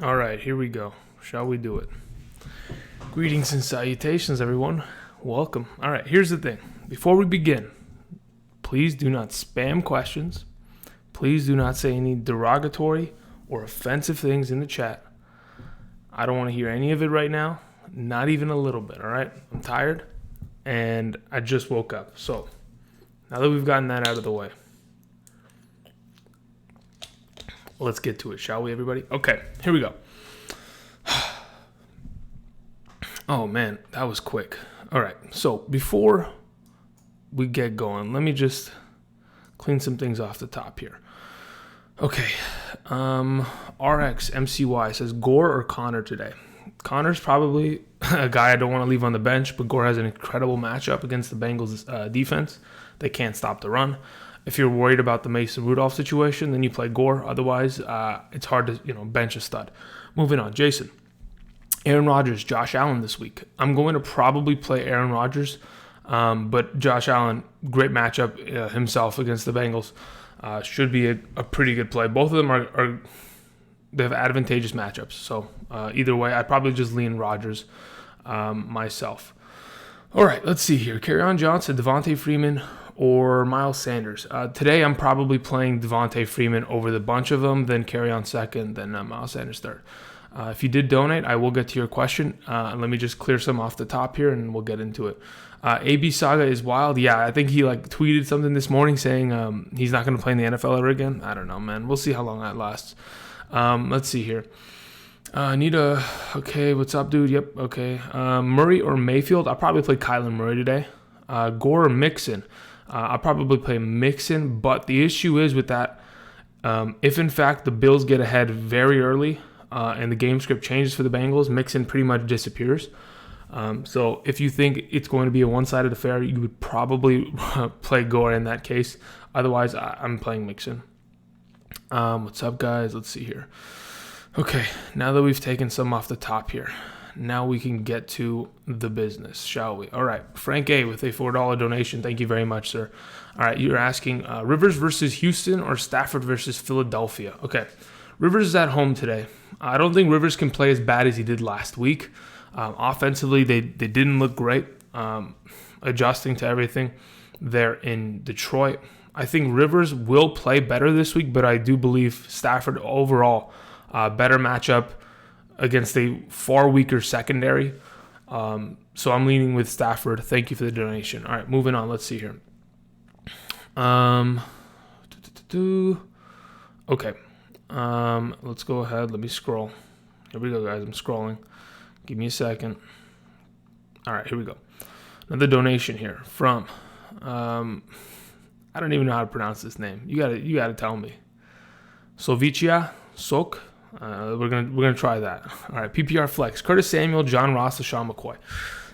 All right, here we go. Shall we do it? Greetings and salutations, everyone. Welcome. All right, here's the thing. Before we begin, please do not spam questions. Please do not say any derogatory or offensive things in the chat. I don't want to hear any of it right now, not even a little bit, all right? I'm tired, and I just woke up. So, now that we've gotten that out of the way, let's get to it, shall we, everybody? Okay, here we go. Oh, man, that was quick. All right, so before we get going, let me just clean some things off the top here. Okay, RXMCY says Gore or Connor today. Connor's probably a guy I don't want to leave on the bench, but Gore has an incredible matchup against the Bengals defense. They can't stop the run. If you're worried about the Mason Rudolph situation, then you play Gore. Otherwise, it's hard to bench a stud. Moving on, Jason. Aaron Rodgers, Josh Allen this week. I'm going to probably play Aaron Rodgers, but Josh Allen, great matchup himself against the Bengals. Should be a pretty good play. Both of them they have advantageous matchups. So either way, I'd probably just lean Rodgers myself. All right, let's see here. Kerryon Johnson, Devontae Freeman, or Miles Sanders. Today, I'm probably playing Devontae Freeman over the bunch of them, then Kerryon second, then Miles Sanders third. If you did donate, I will get to your question. Let me just clear some off the top here, and we'll get into it. AB Saga is wild. Yeah, I think he tweeted something this morning saying he's not going to play in the NFL ever again. I don't know, man. We'll see how long that lasts. Let's see here. Anita, okay, what's up, dude? Yep, okay. Murray or Mayfield? I'll probably play Kyler Murray today. Gore or Mixon? I'll probably play Mixon, but the issue is with that, if in fact the Bills get ahead very early and the game script changes for the Bengals, Mixon pretty much disappears. So if you think it's going to be a one-sided affair, you would probably play Gore in that case. Otherwise, I'm playing Mixon. What's up, guys? Let's see here. Okay, now that we've taken some off the top here, now we can get to the business, shall we? All right, Frank A. with a $4 donation. Thank you very much, sir. All right, you're asking Rivers versus Houston or Stafford versus Philadelphia. Okay, Rivers is at home today. I don't think Rivers can play as bad as he did last week. Offensively, they didn't look great, adjusting to everything there in Detroit. I think Rivers will play better this week, but I do believe Stafford overall, better matchup against a far weaker secondary. So I'm leaning with Stafford. Thank you for the donation. All right, moving on. Let's see here. Okay. Let's go ahead. Let me scroll. Here we go, guys. I'm scrolling. Give me a second. All right, here we go. Another donation here from I don't even know how to pronounce this name. You gotta tell me. Sovicia Sok. We're gonna try that. All right, PPR flex. Curtis Samuel, John Ross, LaShawn McCoy.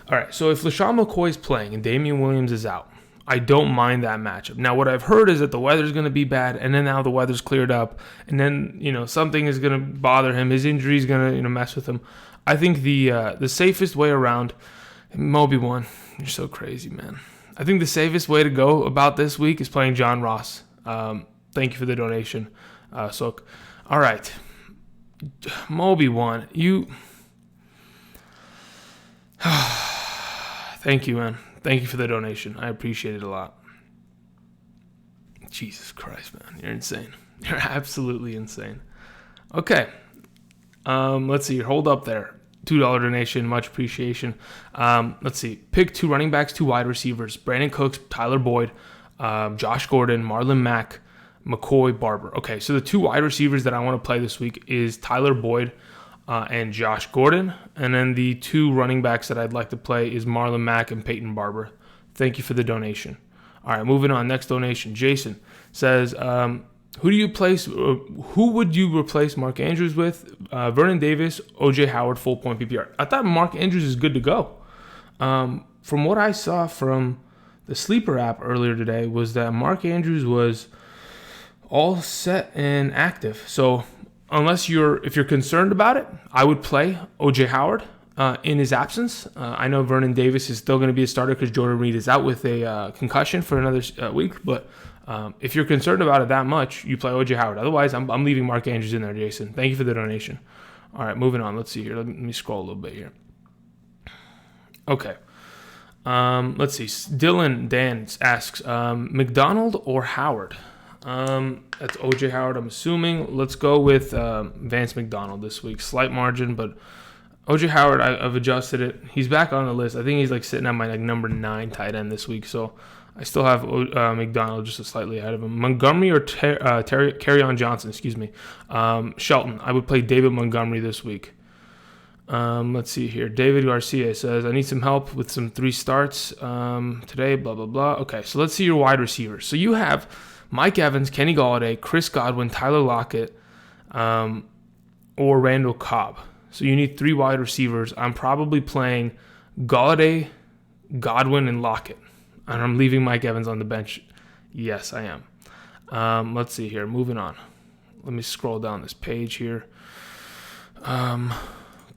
All right, so if LaShawn McCoy is playing and Damian Williams is out, I don't mind that matchup. Now, what I've heard is that the weather's going to be bad, and then now the weather's cleared up, and then something is going to bother him. His injury is going to mess with him. I think the safest way around, Moby one, you're so crazy, man. I think the safest way to go about this week is playing John Ross. Thank you for the donation, Sok. All right, Moby one, you. Thank you, man. Thank you for the donation. I appreciate it a lot. Jesus Christ, man. You're insane. You're absolutely insane. Okay. Let's see. Hold up there. $2 donation. Much appreciation. Let's see. Pick 2 running backs, 2 wide receivers. Brandon Cooks, Tyler Boyd, Josh Gordon, Marlon Mack, McCoy, Barber. Okay, so the 2 wide receivers that I want to play this week is Tyler Boyd and Josh Gordon. And then the 2 running backs that I'd like to play is Marlon Mack and Peyton Barber. Thank you for the donation. All right, moving on. Next donation. Jason says, who would you replace Mark Andrews with? Vernon Davis, OJ Howard, full point PPR. I thought Mark Andrews is good to go. From what I saw from the Sleeper app earlier today was that Mark Andrews was all set and active. So if you're concerned about it, I would play OJ Howard in his absence. I know Vernon Davis is still going to be a starter because Jordan Reed is out with a concussion for another week. But if you're concerned about it that much, you play OJ Howard. Otherwise, I'm leaving Mark Andrews in there, Jason. Thank you for the donation. All right, moving on. Let's see here. Let me scroll a little bit here. Okay. Let's see. Dylan Dan asks, McDonald or Howard? That's OJ Howard, I'm assuming. Let's go with Vance McDonald this week. Slight margin, but OJ Howard, I've adjusted it. He's back on the list. I think he's like sitting at my like number 9 tight end this week. So I still have McDonald just slightly ahead of him. Montgomery or Kerryon Johnson, excuse me. Shelton, I would play David Montgomery this week. Let's see here. David Garcia says, I need some help with some 3 starts today, blah, blah, blah. Okay, so let's see your wide receivers. So you have Mike Evans, Kenny Golladay, Chris Godwin, Tyler Lockett, or Randall Cobb. So you need 3 wide receivers. I'm probably playing Golladay, Godwin, and Lockett. And I'm leaving Mike Evans on the bench. Yes, I am. Let's see here. Moving on. Let me scroll down this page here.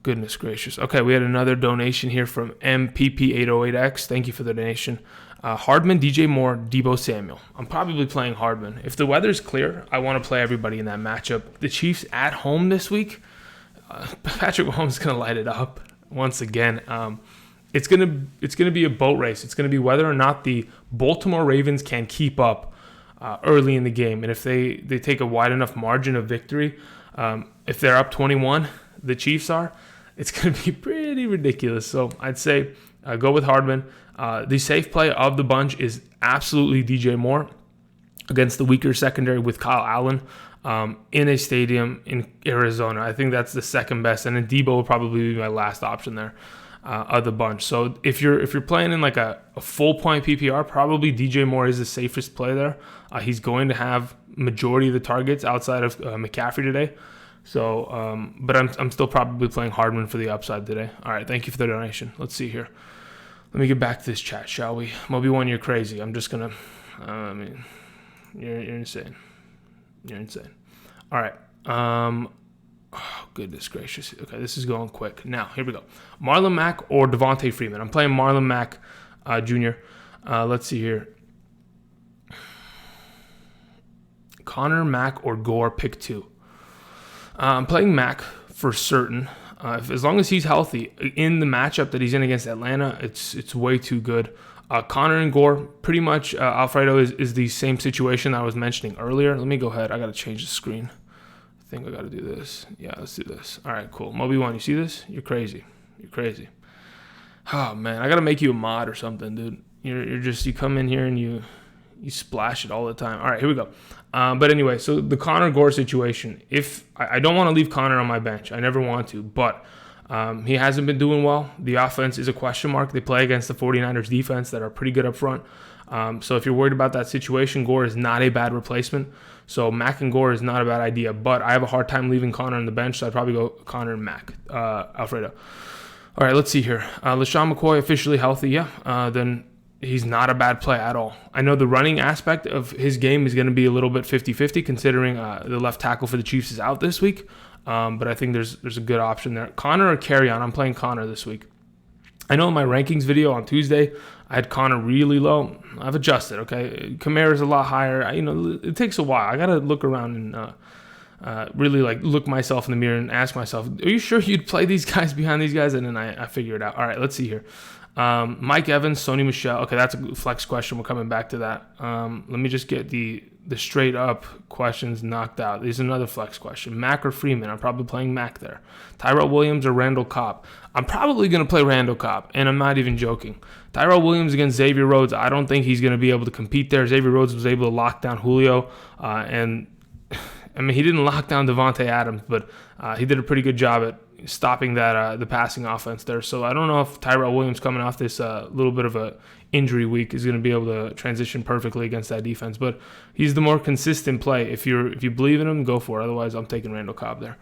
Goodness gracious. Okay, we had another donation here from MPP808X. Thank you for the donation. Hardman, DJ Moore, Deebo Samuel. I'm probably playing Hardman. If the weather's clear, I want to play everybody in that matchup. The Chiefs at home this week. Patrick Mahomes is going to light it up once again. It's gonna be a boat race. It's gonna be whether or not the Baltimore Ravens can keep up early in the game, and if they take a wide enough margin of victory, if they're up 21, the Chiefs are, it's gonna be pretty ridiculous. So I'd say go with Hardman. The safe play of the bunch is absolutely DJ Moore against the weaker secondary with Kyle Allen. In a stadium in Arizona. I think that's the second best, and then Deebo will probably be my last option there of the bunch. So if you're playing in like a full point PPR, probably DJ Moore is the safest play there. He's going to have majority of the targets outside of McCaffrey today. So, but I'm still probably playing Hardman for the upside today. All right, thank you for the donation. Let's see here. Let me get back to this chat, shall we? Moby1, you're crazy. I'm just gonna. You're insane. You're insane. All right. Oh, goodness gracious. Okay, this is going quick. Now, here we go. Marlon Mack or Devontae Freeman. I'm playing Marlon Mack Jr. Let's see here. Connor, Mack, or Gore, pick 2. I'm playing Mack for certain. As long as he's healthy in the matchup that he's in against Atlanta, it's way too good. Connor and Gore, pretty much Alfredo is the same situation I was mentioning earlier. Let me go ahead. I got to change the screen. I think I got to do this. Yeah, let's do this. All right, cool. Moby1, you see this? You're crazy. You're crazy. Oh, man. I got to make you a mod or something, dude. You come in here and you splash it all the time. All right, here we go. But anyway, so the Connor Gore situation. If I don't want to leave Connor on my bench. I never want to, but he hasn't been doing well. The offense is a question mark. They play against the 49ers defense that are pretty good up front. So if you're worried about that situation, Gore is not a bad replacement. So Mack and Gore is not a bad idea, but I have a hard time leaving Connor on the bench, so I'd probably go Connor and Mack, Alfredo. All right, let's see here. LaShawn McCoy officially healthy, yeah. Then he's not a bad play at all. I know the running aspect of his game is going to be a little bit 50-50 considering the left tackle for the Chiefs is out this week. But I think there's a good option there. Connor or Kerryon? I'm playing Connor this week. I know in my rankings video on Tuesday, I had Connor really low. I've adjusted, okay? Kamara's a lot higher. It takes a while. I got to look around and really like look myself in the mirror and ask myself, are you sure you'd play these guys behind these guys? And then I figure it out. All right, let's see here. Mike Evans, Sony Michel. Okay, that's a flex question. We're coming back to that. Let me just get the straight up questions knocked out. There's another flex question. Mack or Freeman? I'm probably playing Mack there. Tyrell Williams or Randall Cobb? I'm probably going to play Randall Cobb, and I'm not even joking. Tyrell Williams against Xavier Rhodes, I don't think he's going to be able to compete there. Xavier Rhodes was able to lock down Julio, and I mean, he didn't lock down Devontae Adams, but he did a pretty good job at stopping that the passing offense there. So I don't know if Tyrell Williams coming off this little bit of a injury week is going to be able to transition perfectly against that defense, but he's the more consistent play. If you believe in him, go for it. Otherwise, I'm taking Randall Cobb there.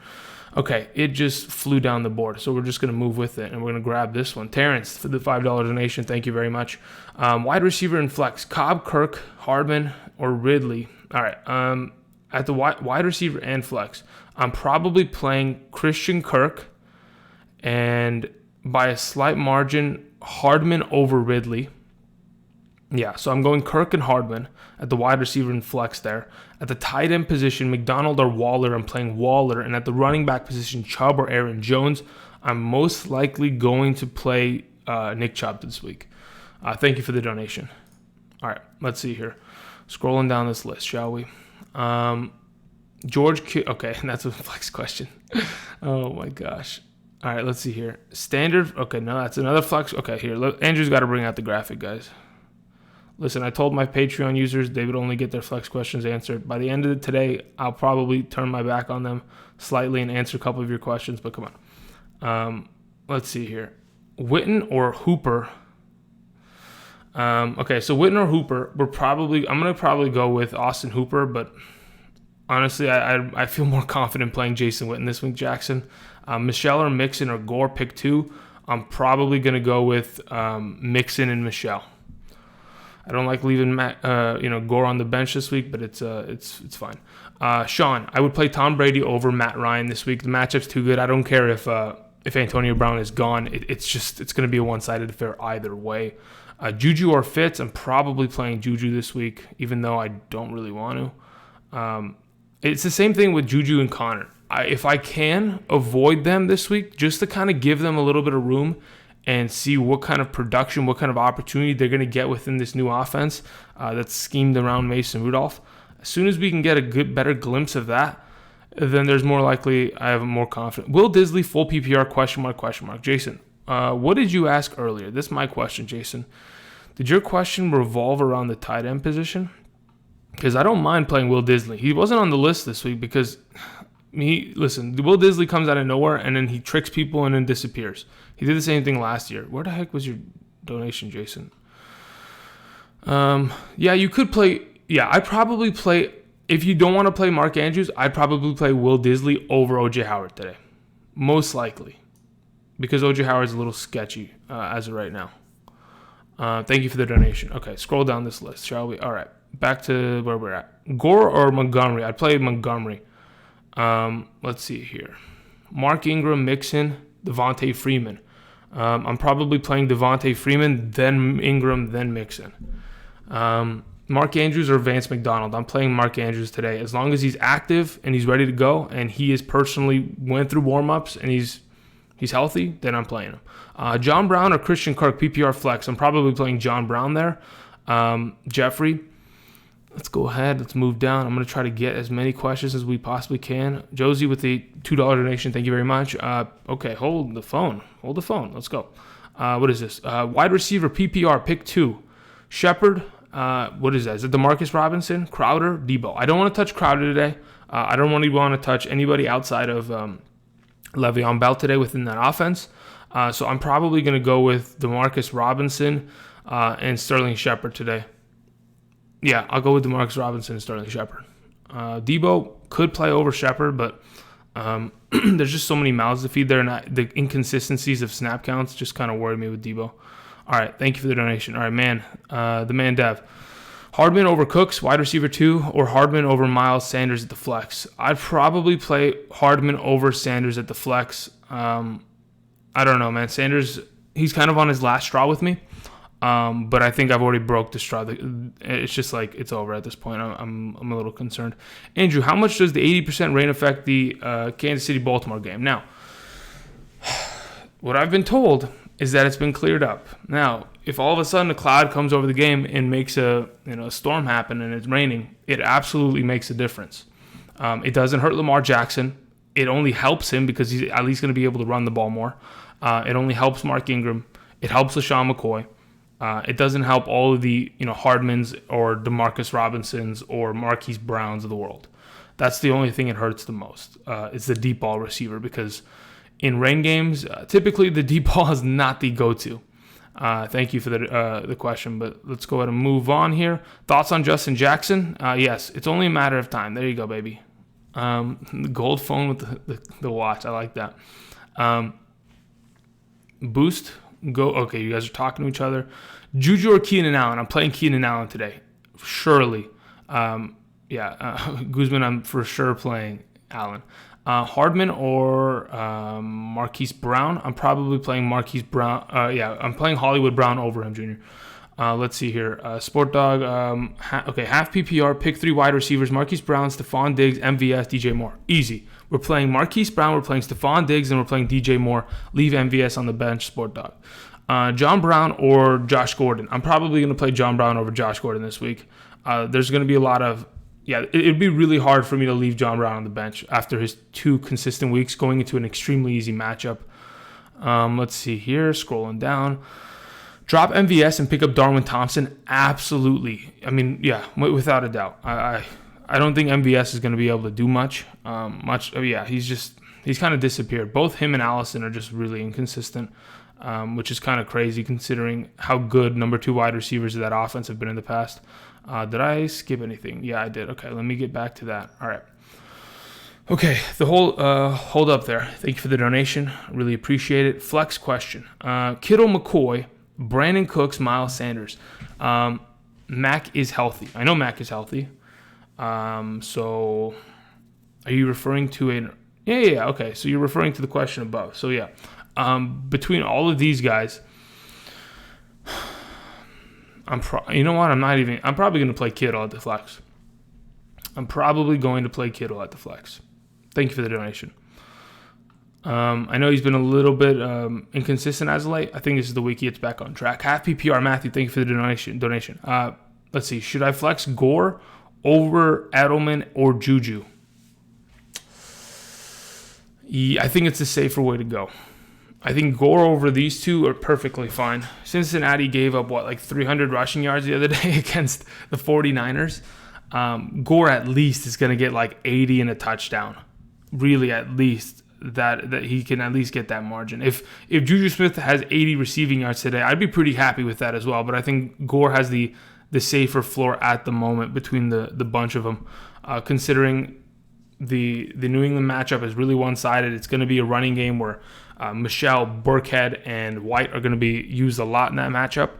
Okay, it just flew down the board, so we're just going to move with it, and we're going to grab this one. Terrence for the $5 donation. Thank you very much. Wide receiver and flex. Cobb, Kirk, Hardman, or Ridley. All right, at the wide receiver and flex, I'm probably playing Christian Kirk, and by a slight margin, Hardman over Ridley. Yeah, so I'm going Kirk and Hardman at the wide receiver and flex there. At the tight end position, McDonald or Waller. I'm playing Waller. And at the running back position, Chubb or Aaron Jones. I'm most likely going to play Nick Chubb this week. Thank you for the donation. All right, let's see here. Scrolling down this list, shall we? Okay, that's a flex question. Oh my gosh. All right, let's see here. Standard. Okay, no, that's another flex. Okay, here. Andrew's got to bring out the graphic, guys. Listen, I told my Patreon users they would only get their flex questions answered. By the end of today, I'll probably turn my back on them slightly and answer a couple of your questions, but come on. Let's see here. Witten or Hooper? Okay, so Witten or Hooper, I'm going to probably go with Austin Hooper, but honestly, I feel more confident playing Jason Witten this week, Jackson. Michelle or Mixon or Gore, pick two. I'm probably going to go with Mixon and Michelle. I don't like leaving Gore on the bench this week, but it's fine. Sean, I would play Tom Brady over Matt Ryan this week. The matchup's too good. I don't care if Antonio Brown is gone. It's going to be a one-sided affair either way. Juju or Fitz, I'm probably playing Juju this week, even though I don't really want to. It's the same thing with Juju and Connor. If I can avoid them this week, just to kind of give them a little bit of room and see what kind of production, what kind of opportunity they're going to get within this new offense that's schemed around Mason Rudolph. As soon as we can get a better glimpse of that, then there's more likely I have more confidence. Will Disley full PPR, question mark. Jason, what did you ask earlier? This is my question, Jason. Did your question revolve around the tight end position? Because I don't mind playing Will Disley. He wasn't on the list this week because Will Disley comes out of nowhere and then he tricks people and then disappears. He did the same thing last year. Where the heck was your donation, Jason? Yeah, you could play. Yeah, I'd probably play. If you don't want to play Mark Andrews, I'd probably play Will Disley over O.J. Howard today. Most likely. Because O.J. Howard's a little sketchy as of right now. Thank you for the donation. Okay, scroll down this list, shall we? All right, back to where we're at. Gore or Montgomery? I'd play Montgomery. Let's see here. Mark Ingram, Mixon, Devontae Freeman. I'm probably playing Devontae Freeman, then Ingram, then Mixon. Mark Andrews or Vance McDonald. I'm playing Mark Andrews today. As long as he's active and he's ready to go and he is personally went through warm-ups and he's healthy, then I'm playing him. John Brown or Christian Kirk, PPR flex. I'm probably playing John Brown there. Jeffrey, let's go ahead. Let's move down. I'm going to try to get as many questions as we possibly can. Josie with the $2 donation. Thank you very much. Okay, hold the phone. Let's go. What is this? Wide receiver, PPR, pick two. Shepard. What is that? Is it DeMarcus Robinson? Crowder? Debo? I don't want to touch Crowder today. I don't really want to touch anybody outside of Le'Veon Bell today within that offense. So I'm probably going to go with DeMarcus Robinson and Sterling Shepard today. Yeah, I'll go with DeMarcus Robinson and Sterling Shepard. Debo could play over Shepard, but there's just so many mouths to feed there, and the inconsistencies of snap counts just kind of worry me with Debo. All right, thank you for the donation. All right, the man Dev. Hardman over Cooks, wide receiver 2, or Hardman over Miles Sanders at the flex. I'd probably play Hardman over Sanders at the flex. I don't know, man. Sanders, he's kind of on his last straw with me. But I think I've already broke the straw. It's just like it's over at this point. I'm a little concerned. Andrew, how much does the 80% rain affect the Kansas City-Baltimore game? Now, what I've been told is that it's been cleared up. Now, if all of a sudden a cloud comes over the game and makes a storm happen and it's raining, it absolutely makes a difference. It doesn't hurt Lamar Jackson. It only helps him because he's at least going to be able to run the ball more. It only helps Mark Ingram. It helps LaShawn McCoy. It doesn't help all of the Hardmans or DeMarcus Robinsons or Marquise Browns of the world. That's the only thing it hurts the most. It's the deep ball receiver because in rain games, typically the deep ball is not the go-to. Thank you for the question, but let's go ahead and move on here. Thoughts on Justin Jackson? Yes, it's only a matter of time. There you go, baby. The gold phone with the watch. I like that. Boost. Go. Okay, you guys are talking to each other. Juju or Keenan Allen? I'm playing Keenan Allen today. Surely. Guzman, I'm for sure playing Allen. Hardman or Marquise Brown? I'm probably playing Marquise Brown. I'm playing Hollywood Brown over him, Jr. Let's see here. Sport Dog. Half PPR. Pick 3 wide receivers: Marquise Brown, Stephon Diggs, MVS, DJ Moore. Easy. We're playing Marquise Brown. We're playing Stephon Diggs, and we're playing DJ Moore. Leave MVS on the bench. Sport Dog. John Brown or Josh Gordon. I'm probably going to play John Brown over Josh Gordon this week. There's going to be a lot of it'd be really hard for me to leave John Brown on the bench after his 2 consistent weeks going into an extremely easy matchup. Let's see here. Scrolling down. Drop MVS and pick up Darwin Thompson. Absolutely. I mean, yeah, without a doubt. I don't think MVS is going to be able to do much. He's kind of disappeared. Both him and Allison are just really inconsistent, which is kind of crazy considering how good number 2 wide receivers of that offense have been in the past. Did I skip anything? Yeah, I did. Okay, let me get back to that. All right. Okay, the whole hold up there. Thank you for the donation. Really appreciate it. Flex question. Kittle, McCoy, Brandon Cooks, Miles Sanders. Mac is healthy. I know Mac is healthy. So are you referring to an... Yeah. Okay, so you're referring to the question above. So yeah, between all of these guys, I'm probably going to play Kittle at the flex. Thank you for the donation. I know he's been a little bit inconsistent as of late. I think this is the week he gets back on track. Half PPR, Matthew, thank you for the donation. Let's see. Should I flex Gore over Edelman or Juju? Yeah, I think it's a safer way to go. I think Gore over these two are perfectly fine. Cincinnati gave up, 300 rushing yards the other day against the 49ers. Gore at least is going to get 80 and a touchdown. Really, at least that he can at least get that margin. If Juju Smith has 80 receiving yards today, I'd be pretty happy with that as well. But I think Gore has the safer floor at the moment between the bunch of them. Considering the New England matchup is really one-sided, it's going to be a running game where Michelle, Burkhead, and White are going to be used a lot in that matchup.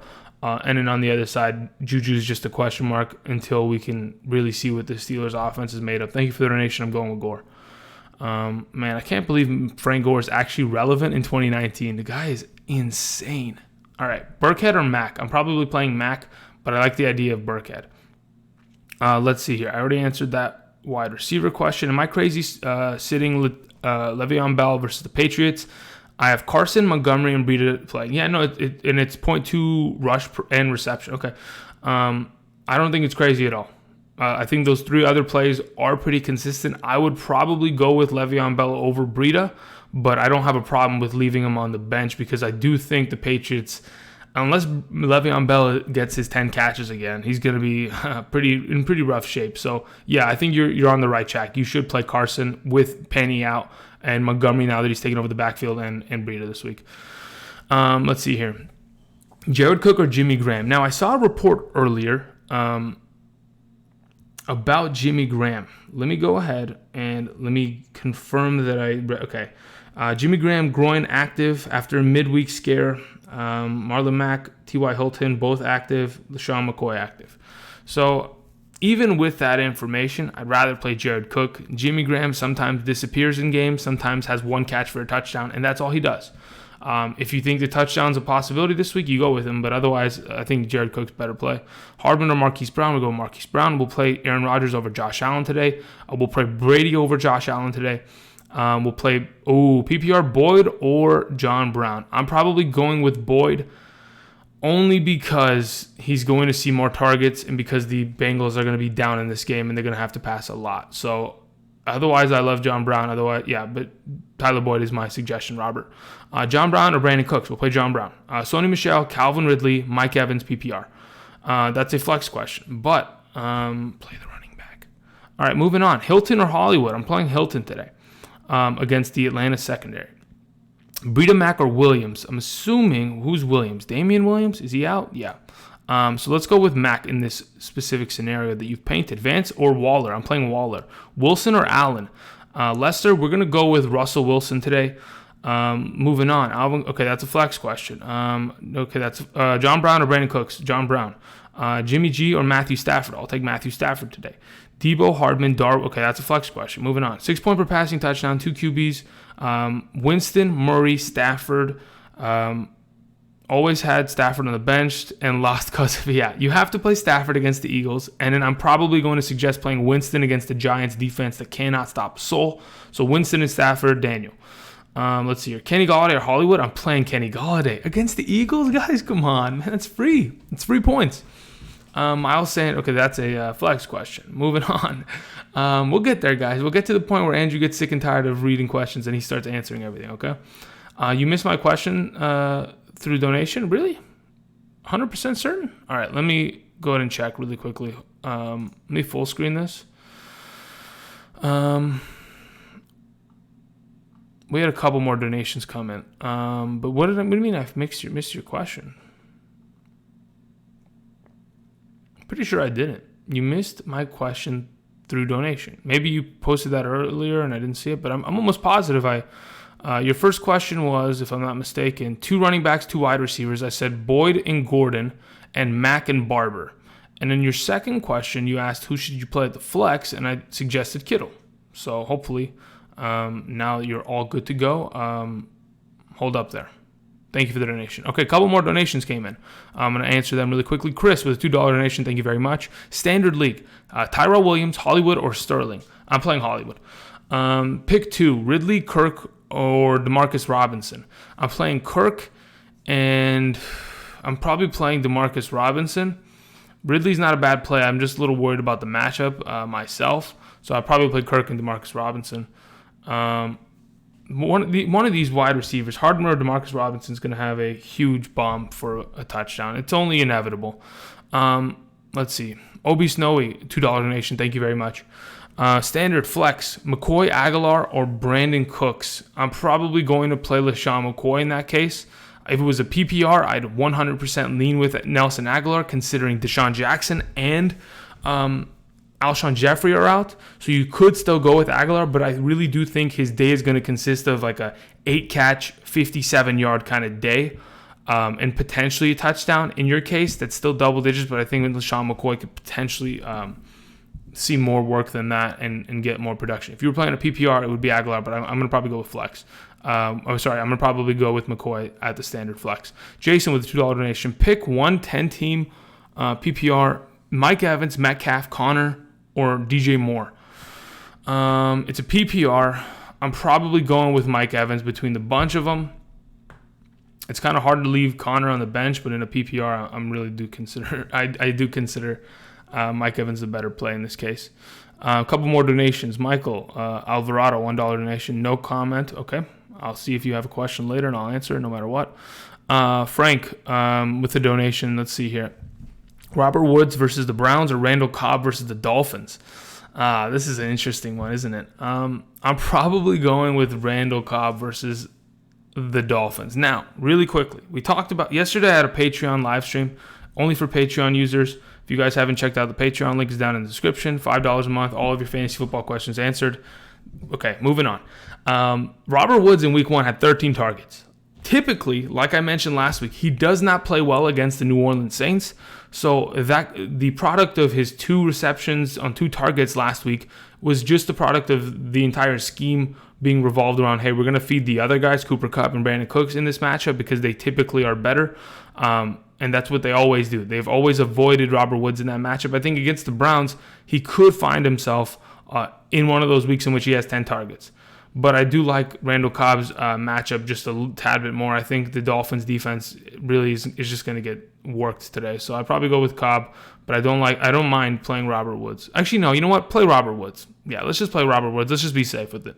And then on the other side, Juju's just a question mark until we can really see what the Steelers' offense is made of. Thank you for the donation. I'm going with Gore. Man, I can't believe Frank Gore is actually relevant in 2019. The guy is insane. All right, Burkhead or Mac? I'm probably playing Mac, but I like the idea of Burkhead. Let's see here. I already answered that wide receiver question. Am I crazy sitting Le'Veon Bell versus the Patriots? I have Carson, Montgomery, and Breida playing. Yeah, no, and it's 0.2 rush and reception. Okay. I don't think it's crazy at all. I think those 3 other plays are pretty consistent. I would probably go with Le'Veon Bell over Breida, but I don't have a problem with leaving him on the bench because I do think the Patriots, unless Le'Veon Bell gets his 10 catches again, he's going to be in pretty rough shape. So, yeah, I think you're on the right track. You should play Carson with Penny out and Montgomery now that he's taken over the backfield and Breida this week. Let's see here. Jared Cook or Jimmy Graham? Now, I saw a report earlier about Jimmy Graham. Let me go ahead and let me confirm that okay. Jimmy Graham, groin active after a midweek scare. Marlon Mack, T.Y. Hilton, both active. LaShawn McCoy active. So even with that information, I'd rather play Jared Cook. Jimmy Graham sometimes disappears in games, sometimes has 1 catch for a touchdown, and that's all he does. If you think the touchdown's a possibility this week, you go with him. But otherwise, I think Jared Cook's better play. Hardman or Marquise Brown? We'll go Marquise Brown. We'll play Aaron Rodgers over Josh Allen today. We'll play Brady over Josh Allen today. We'll play PPR Boyd or John Brown. I'm probably going with Boyd only because he's going to see more targets and because the Bengals are going to be down in this game and they're going to have to pass a lot. So otherwise, I love John Brown. But Tyler Boyd is my suggestion, Robert. John Brown or Brandon Cooks? We'll play John Brown. Sony Michel, Calvin Ridley, Mike Evans, PPR. That's a flex question, but play the running back. All right, moving on. Hilton or Hollywood? I'm playing Hilton today against the Atlanta secondary. Breida, Mack, or Williams? I'm assuming, who's Williams? Damian Williams? Is he out? Yeah. So let's go with Mack in this specific scenario that you've painted. Vance or Waller? I'm playing Waller. Wilson or Allen? Lester, we're going to go with Russell Wilson today. Moving on. Alvin, okay, that's a flex question. That's John Brown or Brandon Cooks? John Brown. Jimmy G or Matthew Stafford? I'll take Matthew Stafford today. Debo, Hardman, Darwin. Okay, that's a flex question. Moving on. 6 point per passing touchdown, 2 QBs. Winston, Murray, Stafford. Always had Stafford on the bench and lost because of, you have to play Stafford against the Eagles. And then I'm probably going to suggest playing Winston against the Giants defense that cannot stop a soul. So Winston and Stafford, Daniel. Let's see here. Kenny Golladay or Hollywood? I'm playing Kenny Golladay against the Eagles? Guys, come on, man. It's free. It's 3 points. Miles saying, okay, that's a flex question. Moving on. We'll get there, guys. We'll get to the point where Andrew gets sick and tired of reading questions and he starts answering everything, okay? You missed my question through donation? Really? 100% certain? All right, let me go ahead and check really quickly. Let me full screen this. We had a couple more donations come in. But what do you mean I missed your question? Pretty sure I didn't. You missed my question through donation. Maybe you posted that earlier and I didn't see it, but I'm almost positive your first question was, if I'm not mistaken, 2 running backs, 2 wide receivers. I said Boyd and Gordon and Mack and Barber. And then your second question, you asked who should you play at the flex, and I suggested Kittle. So hopefully now you're all good to go. Hold up there. Thank you for the donation. Okay, a couple more donations came in. I'm going to answer them really quickly. Chris with a $2 donation. Thank you very much. Standard League. Tyrell Williams, Hollywood, or Sterling? I'm playing Hollywood. Pick 2, Ridley, Kirk, or Demarcus Robinson. I'm playing Kirk, and I'm probably playing Demarcus Robinson. Ridley's not a bad play. I'm just a little worried about the matchup myself. So I'll probably play Kirk and Demarcus Robinson. One of these wide receivers, Hardman or Demarcus Robinson, is going to have a huge bomb for a touchdown. It's only inevitable. Let's see. Obi Snowy, $2 donation. Thank you very much. Standard flex, McCoy, Aguilar, or Brandon Cooks. I'm probably going to play LaShawn McCoy in that case. If it was a PPR, I'd 100% lean with Nelson Aguilar, considering Deshaun Jackson and Alshon Jeffrey are out. So you could still go with Aguilar, but I really do think his day is going to consist of like a 8-catch, 57-yard kind of day, and potentially a touchdown. In your case, that's still double digits, but I think LaShawn McCoy could potentially see more work than that and get more production. If you were playing a PPR, it would be Aguilar, but I'm going to probably go with flex. I'm going to probably go with McCoy at the standard flex. Jason with a $2 donation. Pick 1 10-team PPR, Mike Evans, Metcalf, Connor, or DJ Moore. It's a PPR. I'm probably going with Mike Evans between the bunch of them. It's kind of hard to leave Connor on the bench, but in a PPR, I do consider Mike Evans a better play in this case. A couple more donations. Michael Alvarado, $1 donation. No comment. Okay. I'll see if you have a question later, and I'll answer it no matter what. Frank with a donation. Let's see here. Robert Woods versus the Browns or Randall Cobb versus the Dolphins? This is an interesting one, isn't it? I'm probably going with Randall Cobb versus the Dolphins. Now, really quickly, we talked about yesterday. I had a Patreon live stream only for Patreon users. If you guys haven't checked out the Patreon, link is down in the description. $5 a month, all of your fantasy football questions answered. Okay, moving on. Robert Woods in week 1 had 13 targets. Typically, like I mentioned last week, he does not play well against the New Orleans Saints. So that the product of his 2 receptions on 2 targets last week was just the product of the entire scheme being revolved around, hey, we're going to feed the other guys, Cooper Kupp and Brandon Cooks, in this matchup because they typically are better. And that's what they always do. They've always avoided Robert Woods in that matchup. I think against the Browns, he could find himself in one of those weeks in which he has 10 targets. But I do like Randall Cobb's matchup just a tad bit more. I think the Dolphins defense really is just going to get worked today. So I'd probably go with Cobb, but I don't mind playing Robert Woods. Actually, no, you know what? Play Robert Woods. Yeah, let's just play Robert Woods. Let's just be safe with it,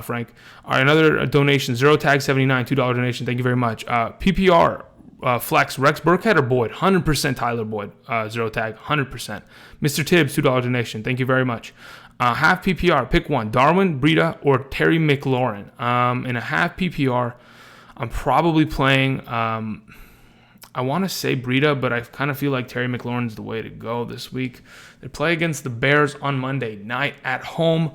Frank. All right, another donation. ZeroTag79, $2 donation. Thank you very much. PPR. Flex, Rex Burkhead or Boyd? 100% Tyler Boyd. Zero tag, 100%. Mr. Tibbs, $2 donation. Thank you very much. Half PPR, pick 1. Darwin, Breida, or Terry McLaurin. In a half PPR, I'm probably playing, I want to say Breida, but I kind of feel like Terry McLaurin's the way to go this week. They play against the Bears on Monday night at home.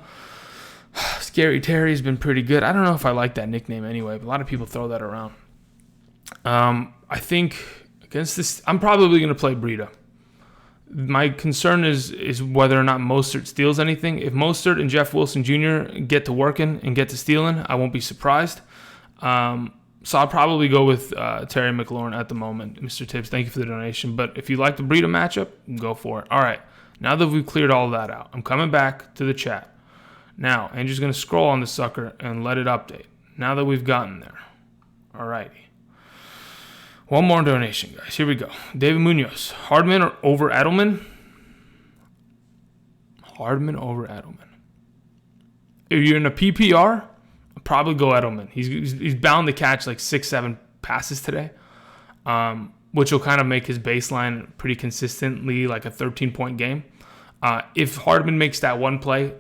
Scary Terry's been pretty good. I don't know if I like that nickname anyway, but a lot of people throw that around. I think against this, I'm probably going to play Breida. My concern is whether or not Mostert steals anything. If Mostert and Jeff Wilson Jr. get to working and get to stealing, I won't be surprised. So I'll probably go with Terry McLaurin at the moment. Mr. Tibbs, thank you for the donation. But if you like the Breida matchup, go for it. All right. Now that we've cleared all that out, I'm coming back to the chat. Now, Andrew's going to scroll on the sucker and let it update. Now that we've gotten there. All righty. One more donation, guys. Here we go. David Munoz. Hardman or over Edelman? Hardman over Edelman. If you're in a PPR, I'll probably go Edelman. He's bound to catch like 6-7 passes today, which will kind of make his baseline pretty consistently like a 13-point game. If Hardman makes that one play,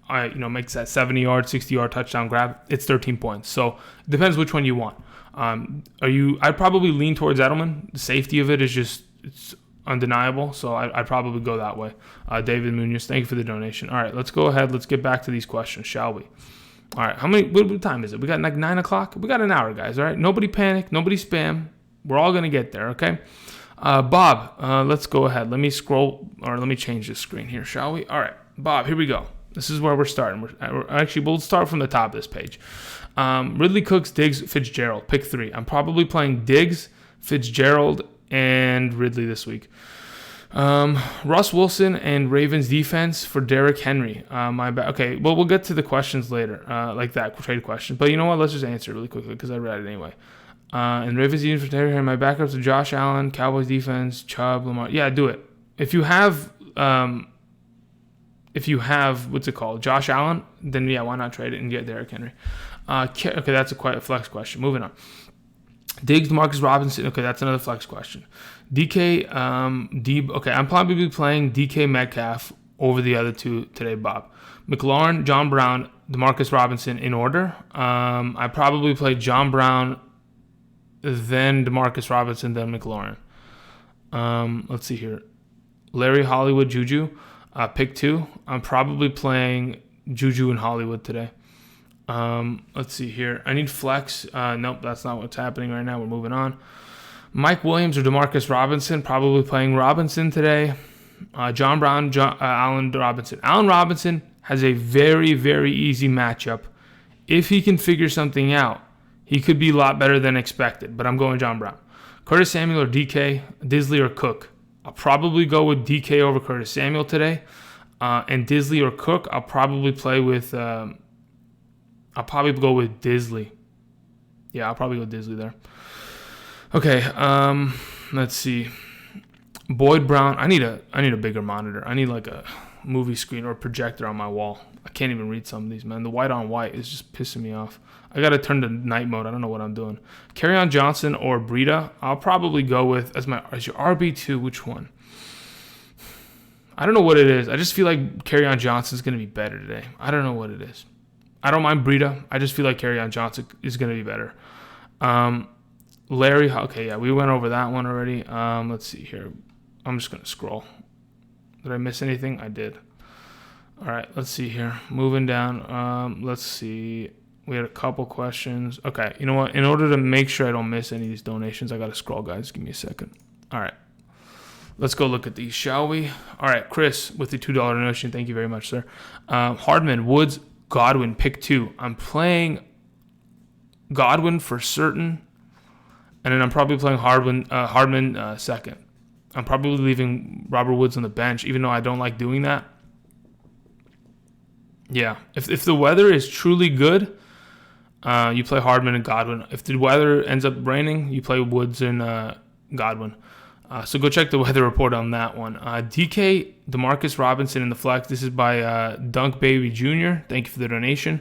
makes that 70-yard, 60-yard touchdown grab, it's 13 points. So it depends which one you want. I'd probably lean towards Edelman. The safety of it is it's undeniable, so I'd probably go that way. David Munoz, thank you for the donation. All right, let's go ahead. Let's get back to these questions, shall we? All right, what time is it? We got like 9 o'clock? We got an hour, guys, all right? Nobody panic. Nobody spam. We're all going to get there, okay? Bob, let's go ahead. Let me scroll, or let me change this screen here, shall we? All right, Bob, here we go. This is where we're starting. We'll start from the top of this page. Ridley, Cooks, Diggs, Fitzgerald. Pick 3. I'm probably playing Diggs, Fitzgerald, and Ridley this week. Russ Wilson and Ravens defense for Derrick Henry. Okay, well, we'll get to the questions later, like that trade question. But you know what? Let's just answer it really quickly because I read it anyway. And Ravens defense for Derrick Henry. My backups are Josh Allen, Cowboys defense, Chubb, Lamar. Yeah, do it. If you have what's it called, Josh Allen, then yeah, why not trade it and get Derrick Henry? Okay, that's quite a flex question. Moving on. Diggs, Marcus Robinson. Okay, that's another flex question. DK, okay, I'm probably playing DK Metcalf over the other two today, Bob. McLaurin, John Brown, DeMarcus Robinson in order. I probably play John Brown, then DeMarcus Robinson, then McLaurin. Let's see here. Larry, Hollywood, Juju. Pick 2. I'm probably playing Juju and Hollywood today. Let's see here. I need flex. Nope, that's not what's happening right now. We're moving on. Mike Williams or DeMarcus Robinson. Probably playing Robinson today. John Brown, Allen Robinson. Allen Robinson has a very, very easy matchup. If he can figure something out, he could be a lot better than expected. But I'm going John Brown. Curtis Samuel or DK, Disley or Cook. I'll probably go with DK over Curtis Samuel today. And Disley or Cook, I'll probably play with... I'll probably go with Disley. Yeah, I'll probably go Disley there. Okay, let's see. Boyd Brown. I need a bigger monitor. I need like a movie screen or projector on my wall. I can't even read some of these, man. The white on white is just pissing me off. I got to turn to night mode. I don't know what I'm doing. Kerryon Johnson or Breida. I'll probably go with as your RB2. Which one? I don't know what it is. I just feel like Kerryon Johnson's going to be better today. I don't know what it is. I don't mind Breida. I just feel like Kerryon Johnson is going to be better. Larry, okay, yeah, we went over that one already. Let's see here. I'm just going to scroll. Did I miss anything? I did. All right, let's see here. Moving down. Let's see. We had a couple questions. Okay, you know what? In order to make sure I don't miss any of these donations, I got to scroll, guys. Give me a second. All right. Let's go look at these, shall we? All right, Chris with the $2 donation. Thank you very much, sir. Hardman, Woods, Godwin, pick 2. I'm playing Godwin for certain, and then I'm probably playing Hardman second. I'm probably leaving Robert Woods on the bench, even though I don't like doing that. Yeah, if the weather is truly good, you play Hardman and Godwin. If the weather ends up raining, you play Woods and Godwin. So go check the weather report on that one. DK, DeMarcus Robinson in the flex. This is by Dunk Baby Jr. Thank you for the donation.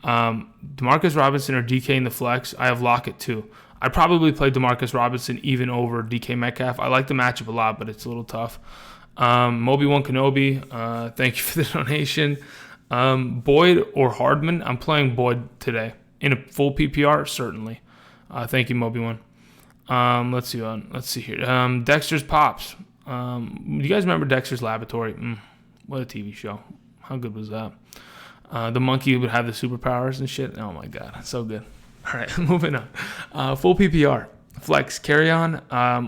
DeMarcus Robinson or DK in the flex. I have Lockett too. I'd probably play DeMarcus Robinson even over DK Metcalf. I like the matchup a lot, but it's a little tough. Moby1 Kenobi, thank you for the donation. Boyd or Hardman. I'm playing Boyd today. In a full PPR, certainly. Thank you, Moby1. Let's see here. Dexter's Pops. Do you guys remember Dexter's Laboratory? What a TV show. How good was that? The monkey would have the superpowers and shit. Oh my god, so good. All right, moving on. Full PPR. Flex, Kerryon,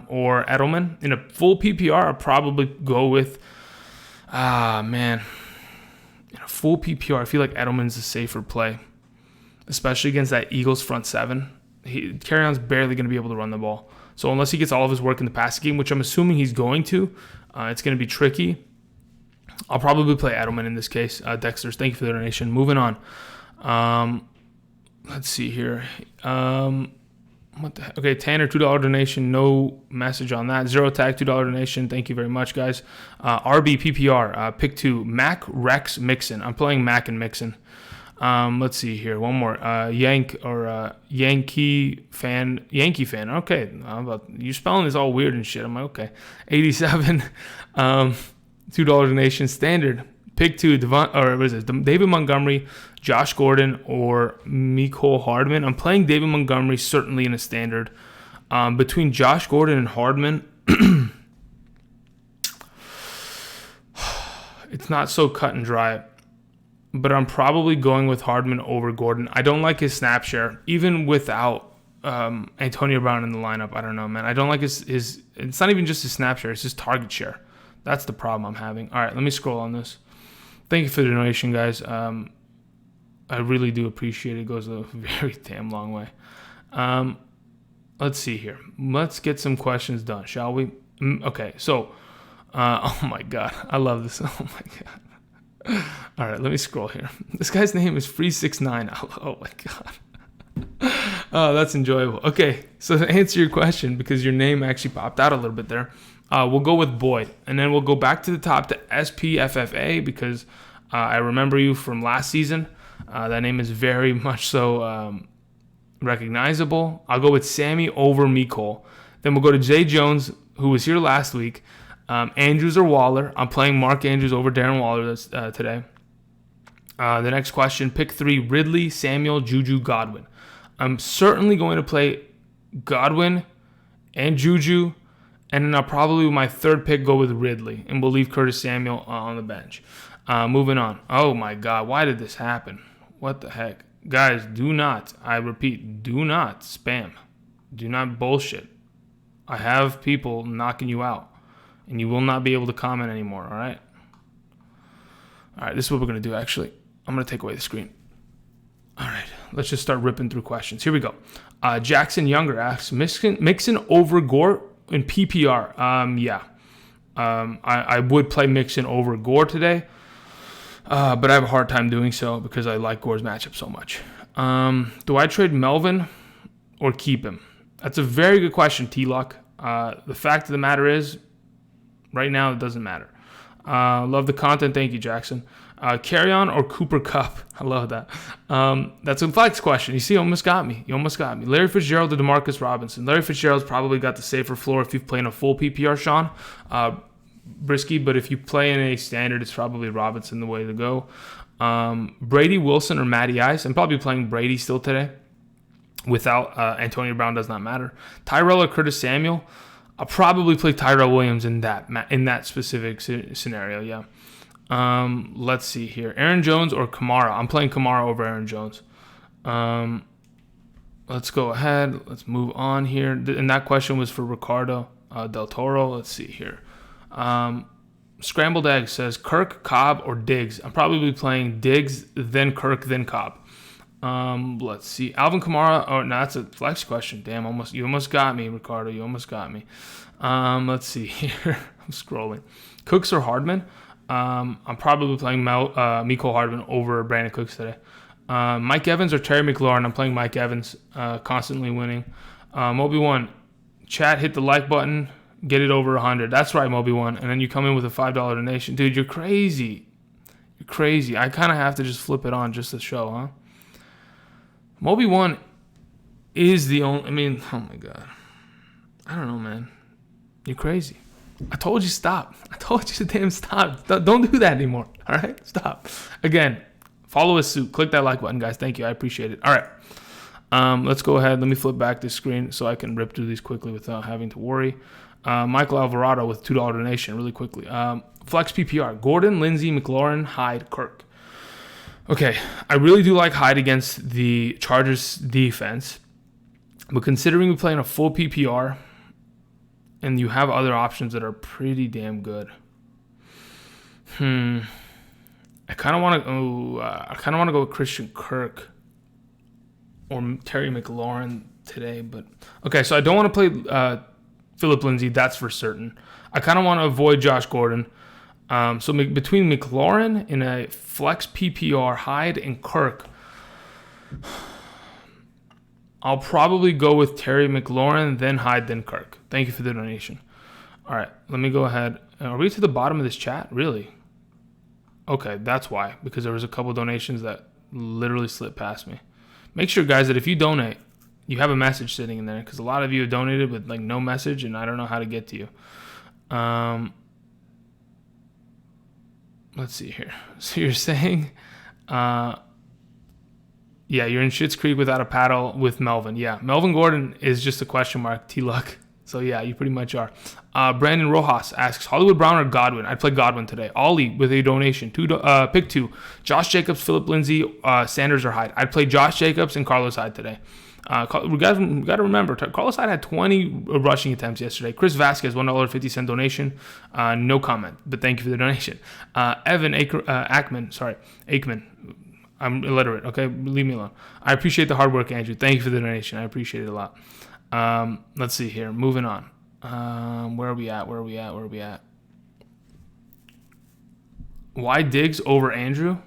or Edelman. In a full PPR, I'll probably go with, man. In a full PPR, I feel like Edelman's a safer play, especially against that Eagles front seven. Carrion's barely going to be able to run the ball. So unless he gets all of his work in the passing game, which I'm assuming he's going to, it's going to be tricky. I'll probably play Edelman in this case. Dexter's, thank you for the donation. Moving on. Let's see here. What the heck? Okay, Tanner, $2 donation. No message on that. Zero Tag, $2 donation. Thank you very much, guys. RB PPR, pick 2. Mac, Rex, Mixon. I'm playing Mac and Mixon. Let's see here. One more. Yankee fan. Okay. You're spelling this all weird and shit. I'm like, okay. 87. $2 donation. Standard. Pick 2. David Montgomery, Josh Gordon, or Mecole Hardman. I'm playing David Montgomery certainly in a standard. Between Josh Gordon and Hardman, it's not so cut and dry. But I'm probably going with Hardman over Gordon. I don't like his snap share, even without Antonio Brown in the lineup. I don't know, man. I don't like his. It's not even just his snap share; it's his target share. That's the problem I'm having. All right, let me scroll on this. Thank you for the donation, guys. I really do appreciate it. It goes a very damn long way. Let's see here. Let's get some questions done, shall we? Okay, so, oh my God, I love this. Oh my God. All right, let me scroll here. This guy's name is Free69. Oh my God. Oh, that's enjoyable. Okay, so to answer your question, because your name actually popped out a little bit there, we'll go with Boyd, and then we'll go back to the top to SPFFA because I remember you from last season. That name is very much so recognizable. I'll go with Sammy over Mecole. Then we'll go to Jay Jones, who was here last week. Andrews or Waller. I'm playing Mark Andrews over Darren Waller today. The next question, pick 3, Ridley, Samuel, Juju, Godwin. I'm certainly going to play Godwin and Juju, and then I'll probably, with my third pick, go with Ridley, and we'll leave Curtis Samuel on the bench. Moving on. Oh my God, why did this happen? What the heck? Guys, do not, I repeat, do not spam. Do not bullshit. I have people knocking you out. And you will not be able to comment anymore, all right? All right, this is what we're going to do, actually. I'm going to take away the screen. All right, let's just start ripping through questions. Here we go. Jackson Younger asks, Mixon over Gore in PPR. Yeah. I would play Mixon over Gore today, but I have a hard time doing so because I like Gore's matchup so much. Do I trade Melvin or keep him? That's a very good question, T-Luck. The fact of the matter is, right now, it doesn't matter. Love the content. Thank you, Jackson. Carry-on or Cooper Kupp? I love that. That's a flex question. You see, you almost got me. Larry Fitzgerald or DeMarcus Robinson? Larry Fitzgerald's probably got the safer floor if you play in a full PPR, Sean. Brisky, but if you play in a standard, it's probably Robinson the way to go. Brady Wilson or Matty Ice? I'm probably playing Brady still today. Without Antonio Brown, does not matter. Tyrell or Curtis Samuel? I'll probably play Tyrell Williams in that specific scenario, yeah. Let's see here. Aaron Jones or Kamara? I'm playing Kamara over Aaron Jones. Let's go ahead. Let's move on here. And that question was for Ricardo Del Toro. Let's see here. Scrambled Egg says Kirk, Cobb, or Diggs. I'm probably playing Diggs, then Kirk, then Cobb. Let's see. Alvin Kamara. Oh, no, that's a flex question. Damn, you almost got me, Ricardo. You almost got me. Let's see here. I'm scrolling. Cooks or Hardman? I'm probably playing Mecole Hardman over Brandon Cooks today. Mike Evans or Terry McLaurin? I'm playing Mike Evans, constantly winning. Moby1, chat, hit the like button, get it over 100. That's right, Moby1. And then you come in with a $5 donation. Dude, you're crazy. You're crazy. I kind of have to just flip it on just to show, huh? Moby1 is the only... I mean, oh my God. I don't know, man. You're crazy. I told you stop. I told you to damn stop. Don't do that anymore. All right? Stop. Again, follow us suit. Click that like button, guys. Thank you. I appreciate it. All right. Let's go ahead. Let me flip back this screen so I can rip through these quickly without having to worry. Michael Alvarado with $2 donation really quickly. Flex PPR. Gordon, Lindsey, McLaurin, Hyde, Kirk. Okay, I really do like Hyde against the Chargers defense, but considering we play in a full PPR and you have other options that are pretty damn good, I kind of want to go with Christian Kirk or Terry McLaurin today. But okay, so I don't want to play Philip Lindsay. That's for certain. I kind of want to avoid Josh Gordon. So between McLaurin in a flex PPR, Hyde and Kirk, I'll probably go with Terry McLaurin, then Hyde, then Kirk. Thank you for the donation. All right, let me go ahead. Are we to the bottom of this chat? Really? Okay, that's why. Because there was a couple donations that literally slipped past me. Make sure, guys, that if you donate, you have a message sitting in there. Because a lot of you have donated with like no message, and I don't know how to get to you. Let's see here. So you're saying, yeah, you're in Schitt's Creek without a paddle with Melvin. Yeah, Melvin Gordon is just a question mark, T-Luck. So yeah, you pretty much are. Brandon Rojas asks, Hollywood Brown or Godwin? I'd play Godwin today. Ollie with a donation. Pick 2. Josh Jacobs, Philip Lindsay, Sanders or Hyde. I'd play Josh Jacobs and Carlos Hyde today. We got to remember, Carlos Hyde had 20 rushing attempts yesterday. Chris Vasquez, $1.50 donation. No comment, but thank you for the donation. Evan Aikman. I'm illiterate, okay? Leave me alone. I appreciate the hard work, Andrew. Thank you for the donation. I appreciate it a lot. Let's see here. Moving on. Where are we at? Why Diggs over Andrew?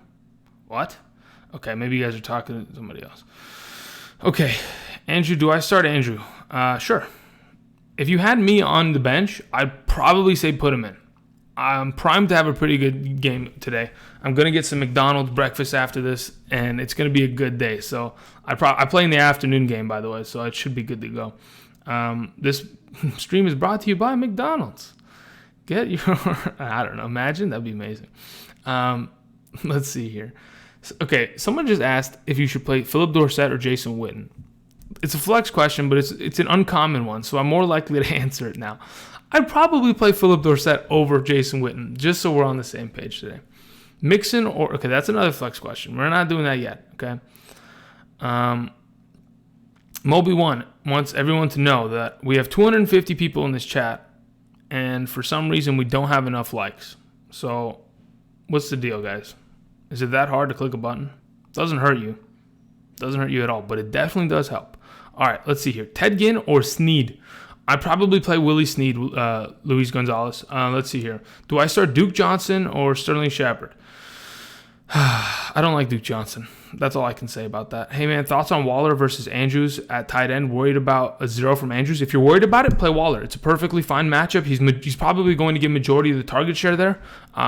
What? Okay, maybe you guys are talking to somebody else. Okay, Andrew, do I start Andrew? Sure. If you had me on the bench, I'd probably say put him in. I'm primed to have a pretty good game today. I'm going to get some McDonald's breakfast after this, and it's going to be a good day. So I play in the afternoon game, by the way, so it should be good to go. This stream is brought to you by McDonald's. Get your, I don't know, imagine, that'd be amazing. Let's see here. Okay, someone just asked if you should play Philip Dorsett or Jason Witten. It's a flex question, but it's an uncommon one, so I'm more likely to answer it now. I'd probably play Philip Dorsett over Jason Witten, just so we're on the same page today. Mixon or... Okay, that's another flex question. We're not doing that yet, okay? Moby1 wants everyone to know that we have 250 people in this chat, and for some reason we don't have enough likes. So, what's the deal, guys? Is it that hard to click a button? Doesn't hurt you. Doesn't hurt you at all, but it definitely does help. All right, let's see here. Ted Ginn or Snead? I'd probably play Willie Snead, Luis Gonzalez. Let's see here. Do I start Duke Johnson or Sterling Shepard? I don't like Duke Johnson. That's all I can say about that. Hey, man, thoughts on Waller versus Andrews at tight end? Worried about a 0 from Andrews? If you're worried about it, play Waller. It's a perfectly fine matchup. He's probably going to get majority of the target share there,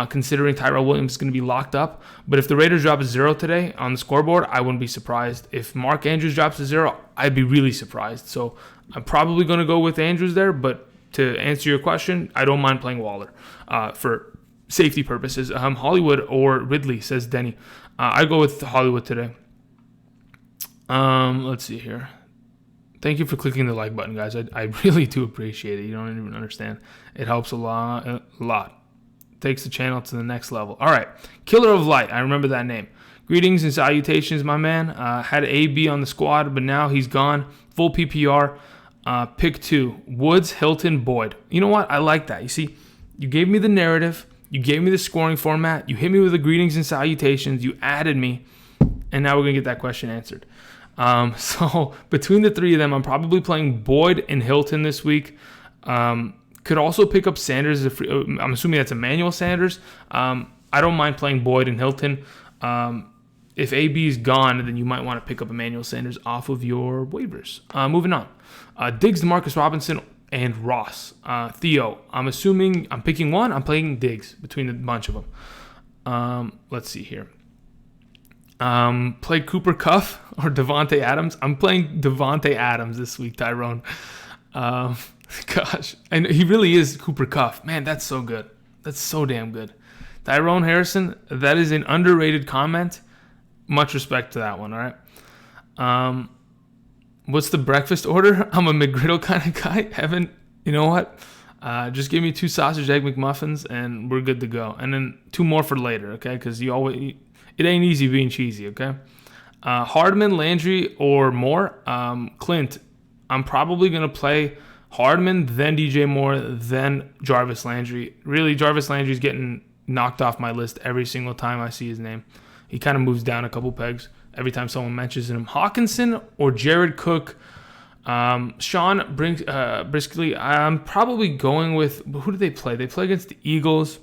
considering Tyrell Williams is going to be locked up. But if the Raiders drop a 0 today on the scoreboard, I wouldn't be surprised. If Mark Andrews drops a 0, I'd be really surprised. So I'm probably going to go with Andrews there. But to answer your question, I don't mind playing Waller for safety purposes. Hollywood or Ridley, says Denny. I go with Hollywood today. Let's see here. Thank you for clicking the like button, guys. I really do appreciate it. You don't even understand. It helps a lot. Takes the channel to the next level. All right. Killer of Light. I remember that name. Greetings and salutations, my man. Had AB on the squad, but now he's gone. Full PPR. Pick 2. Woods, Hilton, Boyd. You know what? I like that. You see, you gave me the narrative. You gave me the scoring format. You hit me with the greetings and salutations. You added me. And now we're going to get that question answered. So between the three of them, I'm probably playing Boyd and Hilton this week. Could also pick up Sanders. I'm assuming that's Emmanuel Sanders. I don't mind playing Boyd and Hilton. If AB is gone, then you might want to pick up Emmanuel Sanders off of your waivers. Moving on. Diggs, DeMarcus Robinson, and Ross. Theo, I'm assuming I'm picking one. I'm playing Diggs between a bunch of them. Let's see here. Play Cooper Kupp or Devontae Adams. I'm playing Devontae Adams this week, Tyrone. Gosh, and he really is Cooper Kupp. Man, that's so good. That's so damn good. Tyrone Harrison, that is an underrated comment. Much respect to that one, all right? What's the breakfast order? I'm a McGriddle kind of guy. Evan, you know what? Just give me 2 sausage egg McMuffins and we're good to go. And then 2 more for later, okay? Because it ain't easy being cheesy, okay? Hardman, Landry, or Moore. Clint, I'm probably going to play Hardman, then DJ Moore, then Jarvis Landry. Really, Jarvis Landry's getting knocked off my list every single time I see his name. He kind of moves down a couple pegs every time someone mentions him. Hawkinson or Jared Cook. Sean Briskley, I'm probably going with, who did they play? They play against the Eagles.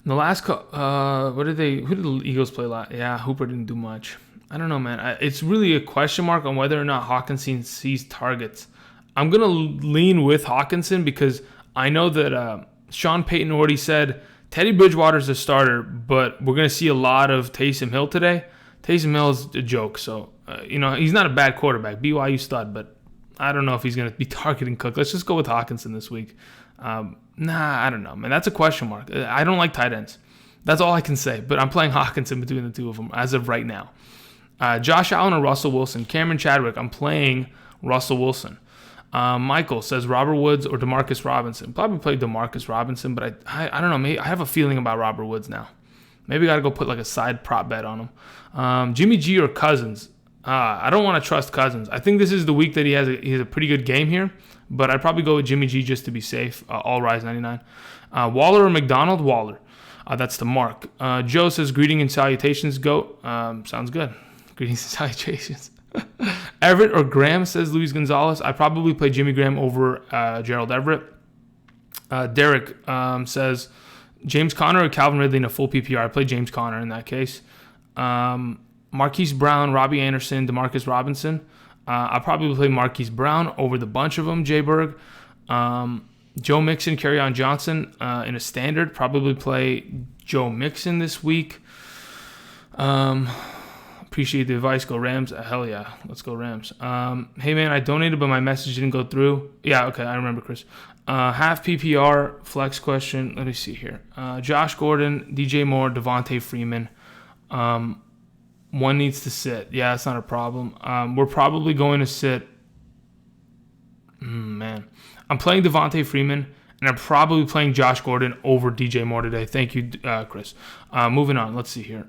In the last, who did the Eagles play last? Yeah, Hooper didn't do much. I don't know, man. It's really a question mark on whether or not Hawkinson sees targets. I'm going to lean with Hawkinson because I know that Sean Payton already said Teddy Bridgewater's a starter, but we're going to see a lot of Taysom Hill today. Taysom Hill is a joke, so, he's not a bad quarterback. BYU stud, but I don't know if he's going to be targeting Cook. Let's just go with Hawkinson this week. I don't know, man. That's a question mark. I don't like tight ends. That's all I can say, but I'm playing Hawkinson between the two of them as of right now. Josh Allen or Russell Wilson? Cameron Chadwick, I'm playing Russell Wilson. Michael says Robert Woods or Demarcus Robinson. Probably play Demarcus Robinson, but I don't know. Maybe I have a feeling about Robert Woods now. Maybe I got to go put like a side prop bet on him. Jimmy G or Cousins? I don't want to trust Cousins. I think this is the week that he has a pretty good game here, but I'd probably go with Jimmy G just to be safe. All Rise 99. Waller or McDonald? Waller. That's the mark. Joe says greeting and salutations, GOAT. Sounds good. Greetings and salutations. Everett or Graham, says Luis Gonzalez. I probably play Jimmy Graham over Gerald Everett. Derek says James Conner or Calvin Ridley in a full PPR. I play James Conner in that case. Marquise Brown, Robbie Anderson, Demarcus Robinson. I'll probably play Marquise Brown over the bunch of them. Jay Berg. Joe Mixon, Kerryon Johnson in a standard. Probably play Joe Mixon this week. Appreciate the advice. Go Rams. Hell yeah. Let's go Rams. Hey, man, I donated, but my message didn't go through. Yeah, okay. I remember, Chris. Half PPR flex question. Let me see here. Josh Gordon, DJ Moore, Devontae Freeman. One needs to sit. Yeah, that's not a problem. We're probably going to sit. Man. I'm playing Devontae Freeman, and I'm probably playing Josh Gordon over DJ Moore today. Thank you, Chris. Moving on. Let's see here.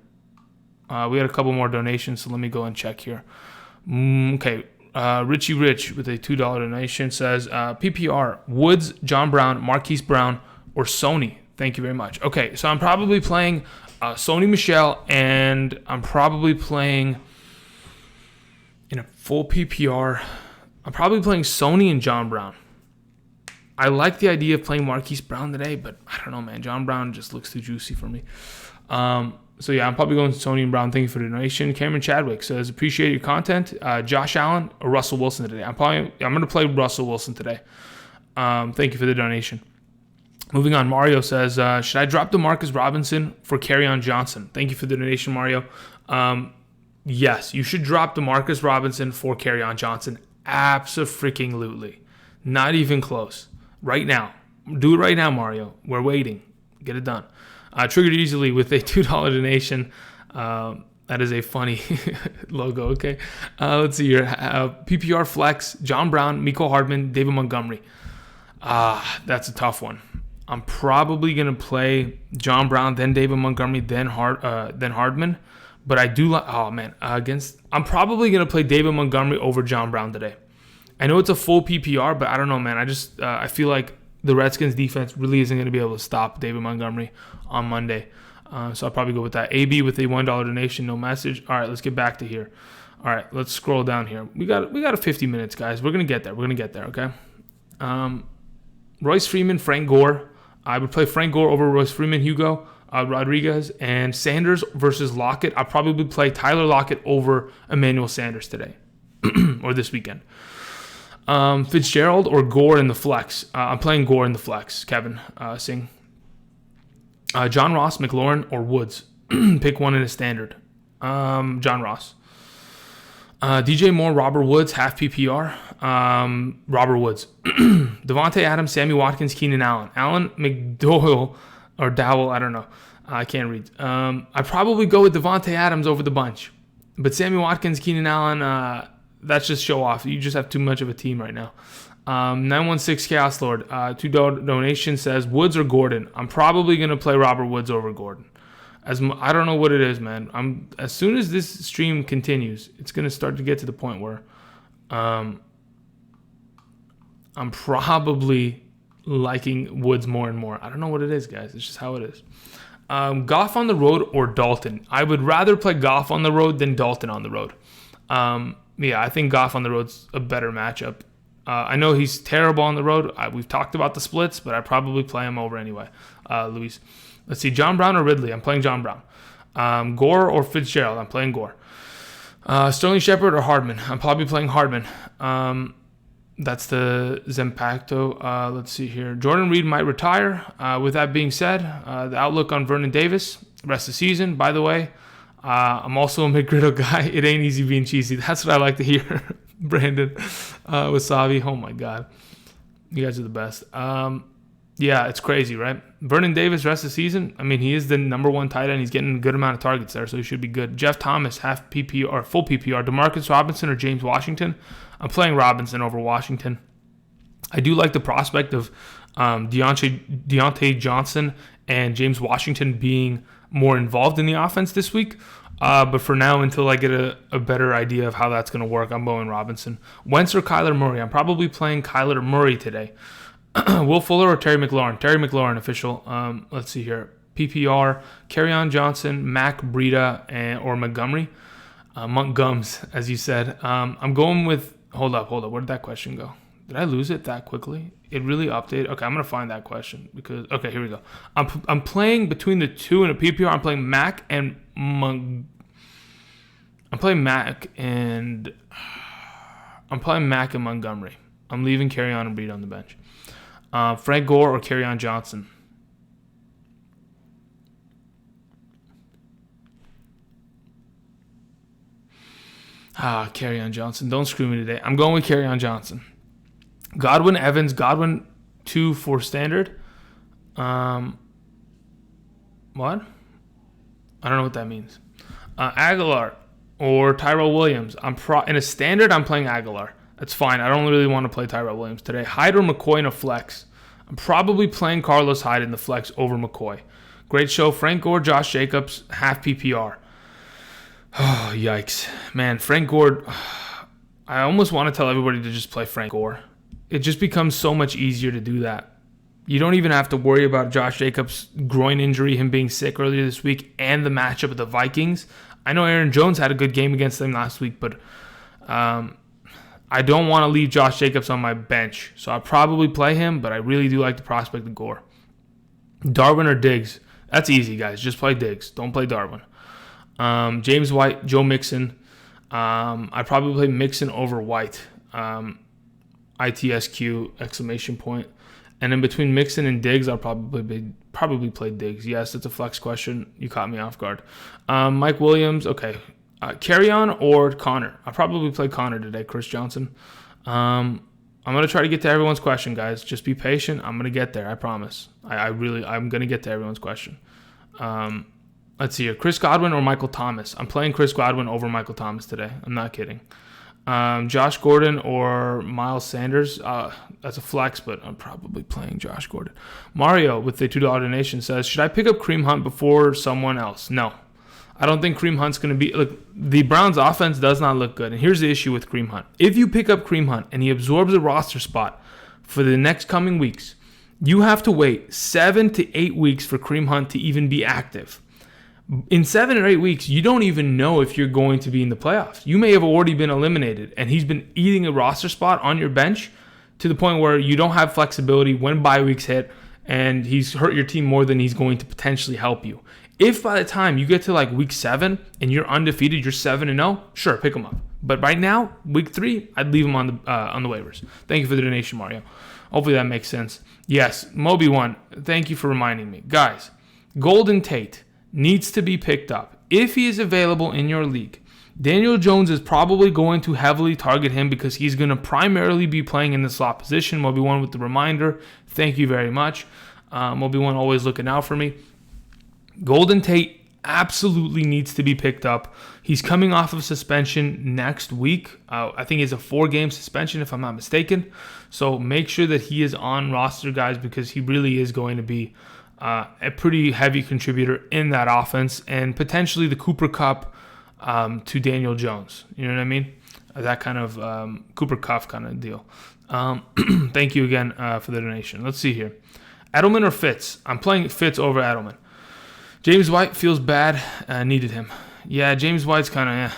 We had a couple more donations, so let me go and check here. Okay. Richie Rich with a $2 donation says, PPR, Woods, John Brown, Marquise Brown, or Sony. Thank you very much. Okay, so I'm probably playing Sony Michel, and I'm probably playing in a full PPR. I'm probably playing Sony and John Brown. I like the idea of playing Marquise Brown today, but I don't know, man. John Brown just looks too juicy for me. So yeah, I'm probably going to Sony and Brown. Thank you for the donation. Cameron Chadwick says, appreciate your content. Josh Allen or Russell Wilson today? I'm going to play Russell Wilson today. Thank you for the donation. Moving on, Mario says, should I drop Demarcus Robinson for Kerryon Johnson? Thank you for the donation, Mario. Yes, you should drop Demarcus Robinson for Kerryon Johnson. Abso-freaking-lutely. Not even close. Right now. Do it right now, Mario. We're waiting. Get it done. Triggered easily with a $2 donation. That is a funny logo, okay? Let's see here. PPR Flex, John Brown, Mecole Hardman, David Montgomery. That's a tough one. I'm probably going to play John Brown, then David Montgomery, then Hardman. But I do like, I'm probably going to play David Montgomery over John Brown today. I know it's a full PPR, but I don't know, man. I feel like the Redskins defense really isn't going to be able to stop David Montgomery on Monday. So I'll probably go with that. AB with a $1 donation, no message. All right, let's get back to here. All right, let's scroll down here. We got a 50 minutes, guys. We're going to get there. Okay? Royce Freeman, Frank Gore. I would play Frank Gore over Royce Freeman, Hugo Rodriguez, and Sanders versus Lockett. I'll probably play Tyler Lockett over Emmanuel Sanders today or this weekend. Fitzgerald or Gore in the flex. I'm playing Gore in the flex, Kevin Singh. John Ross, McLaurin, or Woods. Pick one in a standard. John Ross. DJ Moore, Robert Woods, half PPR. Robert Woods. Devontae Adams, Sammy Watkins, Keenan Allen. Allen McDowell or Dowell, I don't know. I can't read. I probably go with Devontae Adams over the bunch. But Sammy Watkins, Keenan Allen, that's just show off. You just have too much of a team right now. 916 Chaos Lord, $2 donation says Woods or Gordon. I'm probably going to play Robert Woods over Gordon. I don't know what it is, man. As soon as this stream continues, it's going to start to get to the point where I'm probably liking Woods more and more. I don't know what it is, guys. It's just how it is. Goff on the road or Dalton? I would rather play Goff on the road than Dalton on the road. Yeah, I think Goff on the road's a better matchup. I know he's terrible on the road. We've talked about the splits, but I probably play him over anyway. Luis. Let's see. John Brown or Ridley? I'm playing John Brown. Gore or Fitzgerald? I'm playing Gore. Sterling Shepard or Hardman? I'm probably playing Hardman. That's the Zempacto. Let's see here. Jordan Reed might retire. With that being said, the outlook on Vernon Davis, rest of the season, by the way. I'm also a mid-griddle guy. It ain't easy being cheesy. That's what I like to hear. Brandon, Wasabi. Oh, my God. You guys are the best. Yeah, it's crazy, right? Vernon Davis, rest of the season. I mean, he is the number one tight end. He's getting a good amount of targets there, so he should be good. Jeff Thomas, half PPR or full PPR. Demarcus Robinson or James Washington. I'm playing Robinson over Washington. I do like the prospect of Deontay Johnson and James Washington being more involved in the offense this week. But for now, until I get a better idea of how that's going to work, I'm going Robinson. Wentz or Kyler Murray? I'm probably playing Kyler Murray today. Will Fuller or Terry McLaurin? Terry McLaurin, official. Let's see here. PPR, Kerryon Johnson, Mac Breida, or Montgomery. Montgums, as you said. I'm going with... Hold up. Where did that question go? Did I lose it that quickly? It really updated. Okay, I'm going to find that question. Okay, here we go. I'm playing between the two in a PPR. I'm playing Mac and... I'm playing Mac and Montgomery. I'm leaving Kerryon and Breida on the bench. Frank Gore or Kerryon Johnson? Kerryon Johnson. Don't screw me today. I'm going with Kerryon Johnson. Godwin, Evans. Godwin 2 for standard. What? I don't know what that means. Aguilar or Tyrell Williams. In a standard, I'm playing Aguilar. That's fine. I don't really want to play Tyrell Williams today. Hyde or McCoy in a flex. I'm probably playing Carlos Hyde in the flex over McCoy. Great show. Frank Gore, Josh Jacobs, half PPR. Oh, yikes. Man, Frank Gore, I almost want to tell everybody to just play Frank Gore. It just becomes so much easier to do that. You don't even have to worry about Josh Jacobs' groin injury, him being sick earlier this week, and the matchup of the Vikings. I know Aaron Jones had a good game against them last week, but I don't want to leave Josh Jacobs on my bench. So I'll probably play him, but I really do like the prospect of Gore. Darwin or Diggs? That's easy, guys. Just play Diggs. Don't play Darwin. James White, Joe Mixon. I'd probably play Mixon over White. ITSQ, exclamation point. And in between Mixon and Diggs, I'll probably play Diggs. Yes, it's a flex question. You caught me off guard. Mike Williams, okay. Kerryon or Connor? I'll probably play Connor today, Chris Johnson. I'm going to try to get to everyone's question, guys. Just be patient. I'm going to get there, I promise. I'm going to get to everyone's question. Let's see here. Chris Godwin or Michael Thomas? I'm playing Chris Godwin over Michael Thomas today. I'm not kidding. Josh Gordon or Miles Sanders? That's a flex, but I'm probably playing Josh Gordon. Mario with the $2 donation says, should I pick up Kareem Hunt before someone else? No. I don't think Kareem Hunt's going to be... Look, the Browns' offense does not look good. And here's the issue with Kareem Hunt. If you pick up Kareem Hunt and he absorbs a roster spot for the next coming weeks, you have to wait 7 to 8 weeks for Kareem Hunt to even be active. In 7 or 8 weeks, you don't even know if you're going to be in the playoffs. You may have already been eliminated, and he's been eating a roster spot on your bench to the point where you don't have flexibility when bye weeks hit, and he's hurt your team more than he's going to potentially help you. If by the time you get to like week 7 and you're undefeated, you're 7-0, sure, pick him up. But right now, week 3, I'd leave him on the waivers. Thank you for the donation, Mario. Hopefully that makes sense. Yes, Moby1, thank you for reminding me. Guys, Golden Tate needs to be picked up. If he is available in your league, Daniel Jones is probably going to heavily target him because he's going to primarily be playing in the slot position. Moby1 with the reminder. Thank you very much. Moby1 always looking out for me. Golden Tate absolutely needs to be picked up. He's coming off of suspension next week. I think it's a 4-game suspension if I'm not mistaken. So make sure that he is on roster, guys, because he really is going to be a pretty heavy contributor in that offense and potentially the Cooper Kupp to Daniel Jones. You know what I mean? That kind of Cooper Kupp kind of deal. Thank you again for the donation. Let's see here. Edelman or Fitz? I'm playing Fitz over Edelman. James White feels bad. Needed him. Yeah, James White's kind of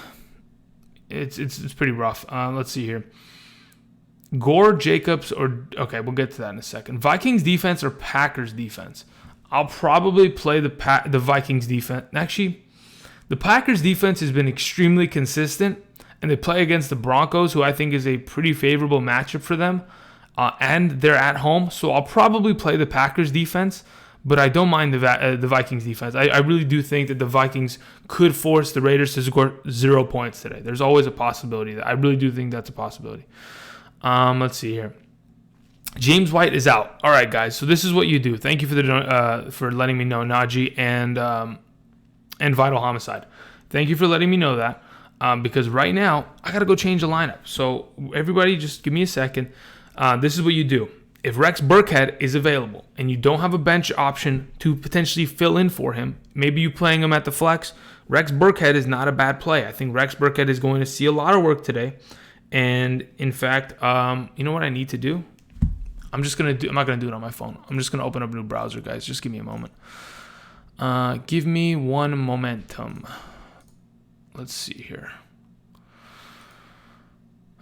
it's pretty rough. Let's see here. Gore, Jacobs, okay, we'll get to that in a second. Vikings defense or Packers defense? I'll probably play the Vikings defense. Actually, the Packers defense has been extremely consistent, and they play against the Broncos, who I think is a pretty favorable matchup for them, and they're at home, so I'll probably play the Packers defense, but I don't mind the Vikings defense. I really do think that the Vikings could force the Raiders to score 0 points today. There's always a possibility. I really do think that's a possibility. Let's see here. James White is out. All right, guys. So this is what you do. Thank you for letting me know, Najee and Vital Homicide. Thank you for letting me know that because right now I gotta go change the lineup. So everybody, just give me a second. This is what you do. If Rex Burkhead is available and you don't have a bench option to potentially fill in for him, maybe you playing him at the flex. Rex Burkhead is not a bad play. I think Rex Burkhead is going to see a lot of work today. And in fact, you know what I need to do? I'm not going to do it on my phone. I'm just going to open up a new browser, guys. Just give me a moment. Give me one momentum. Let's see here.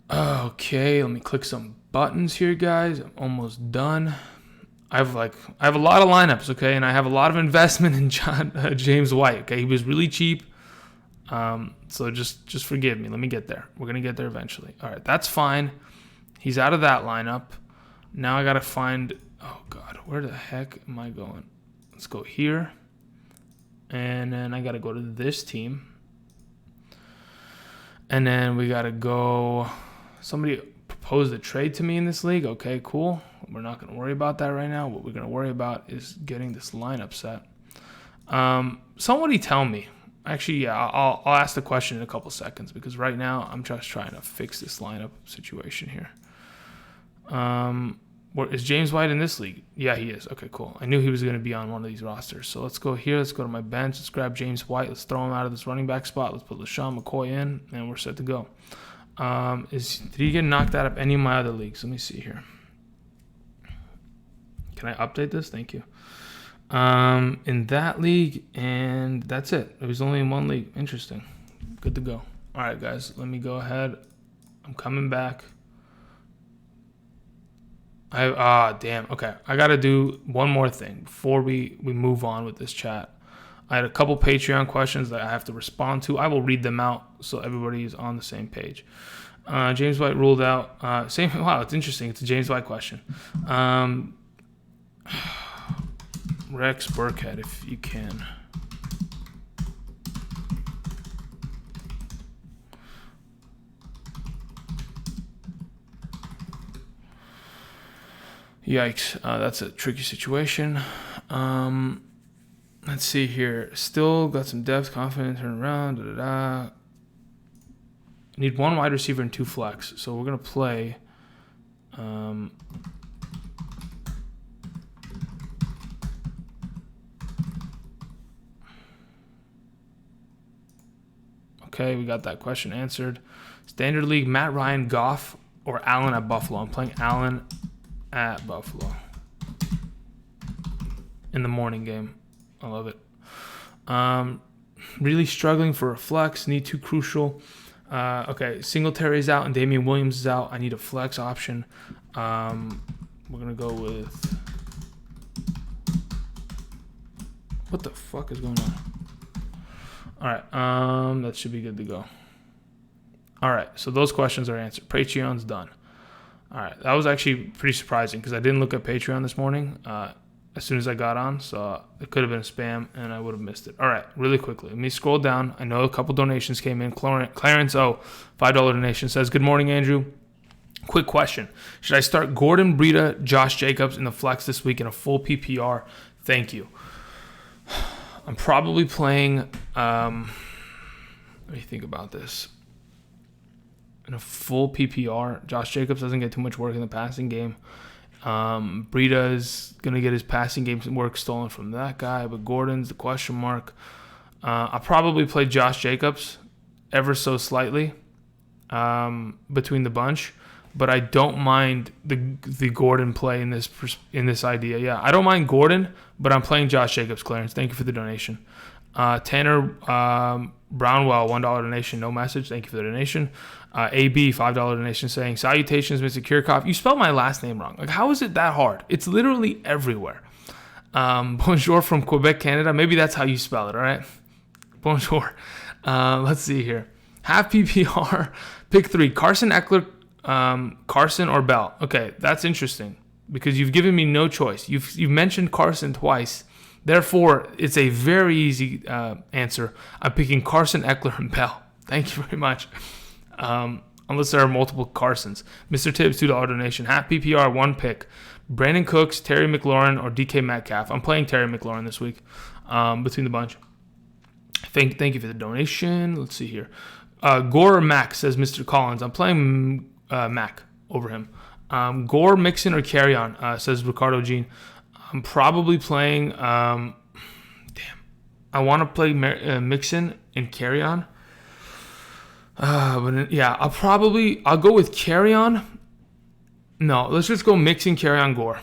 Okay, let me click some buttons here, guys. I'm almost done. I have a lot of lineups, okay, and I have a lot of investment in James White. Okay, he was really cheap. So just forgive me. Let me get there. We're gonna get there eventually. All right, that's fine. He's out of that lineup. Now I gotta find. Oh God, where the heck am I going? Let's go here, and then I gotta go to this team, and then we gotta go. Somebody proposed a trade to me in this league. Okay, cool. We're not gonna worry about that right now. What we're gonna worry about is getting this lineup set. Somebody tell me. Actually, yeah, I'll ask the question in a couple seconds because right now I'm just trying to fix this lineup situation here. Is James White in this league? Yeah, he is. Okay, cool. I knew he was going to be on one of these rosters. So let's go here. Let's go to my bench. Let's grab James White. Let's throw him out of this running back spot. Let's put LaShawn McCoy in, and we're set to go. Did he get knocked out of any of my other leagues? Let me see here. Can I update this? Thank you. In that league, and that's it. It was only in one league. Interesting. Good to go. All right, guys, let me go ahead. I'm coming back. Damn. Okay, I got to do one more thing before we move on with this chat. I had a couple Patreon questions that I have to respond to. I will read them out so everybody is on the same page. James White ruled out. Wow, it's interesting. It's a James White question. Rex Burkhead, if you can. Yikes, that's a tricky situation. Let's see here. Still got some depth, confidence, turn around. Need one wide receiver and two flex. So we're going to play... Okay, we got that question answered. Standard League, Matt Ryan, Goff, or Allen at Buffalo. I'm playing Allen at Buffalo in the morning game. I love it. Really struggling for a flex. Need two crucial. Okay, Singletary's out and Damian Williams is out. I need a flex option. We're going to go with... What the fuck is going on? All right, that should be good to go. All right, so those questions are answered. Patreon's done. All right, that was actually pretty surprising because I didn't look at Patreon this morning as soon as I got on, so it could have been a spam and I would have missed it. All right, really quickly, let me scroll down. I know a couple donations came in. Clarence O, $5 donation, says, "Good morning, Andrew. Quick question. Should I start Gordon, Breida, Josh Jacobs in the flex this week in a full PPR? Thank you." I'm probably playing, let me think about this. In a full PPR, Josh Jacobs doesn't get too much work in the passing game. Breida is going to get his passing game work stolen from that guy, but Gordon's the question mark. I'll probably play Josh Jacobs ever so slightly between the bunch, but I don't mind the Gordon play in this idea. Yeah, I don't mind Gordon, but I'm playing Josh Jacobs, Clarence. Thank you for the donation. Tanner Brownwell, $1 donation, no message. Thank you for the donation. AB, $5 donation saying, salutations, Mr. Kiorkof. You spelled my last name wrong. Like, how is it that hard? It's literally everywhere. Bonjour from Quebec, Canada. Maybe that's how you spell it, all right? Bonjour. Let's see here. Half PPR, pick 3. Carson Eckler, Carson or Bell. Okay, that's interesting because you've given me no choice. You've mentioned Carson twice. Therefore, it's a very easy answer. I'm picking Carson, Eckler, and Bell. Thank you very much. Unless there are multiple Carsons. Mr. Tibbs, $2 donation. Half PPR, 1 pick. Brandon Cooks, Terry McLaurin, or DK Metcalf. I'm playing Terry McLaurin this week between the bunch. Thank you for the donation. Let's see here. Gore or Mac, says Mr. Collins. I'm playing Mac over him. Gore, Mixon, or Carry On, says Ricardo Jean. I'm probably playing. I want to play Mixon and Carry On. But yeah, I'll go with Carry On. No, let's just go Mixon, Carry On, Gore.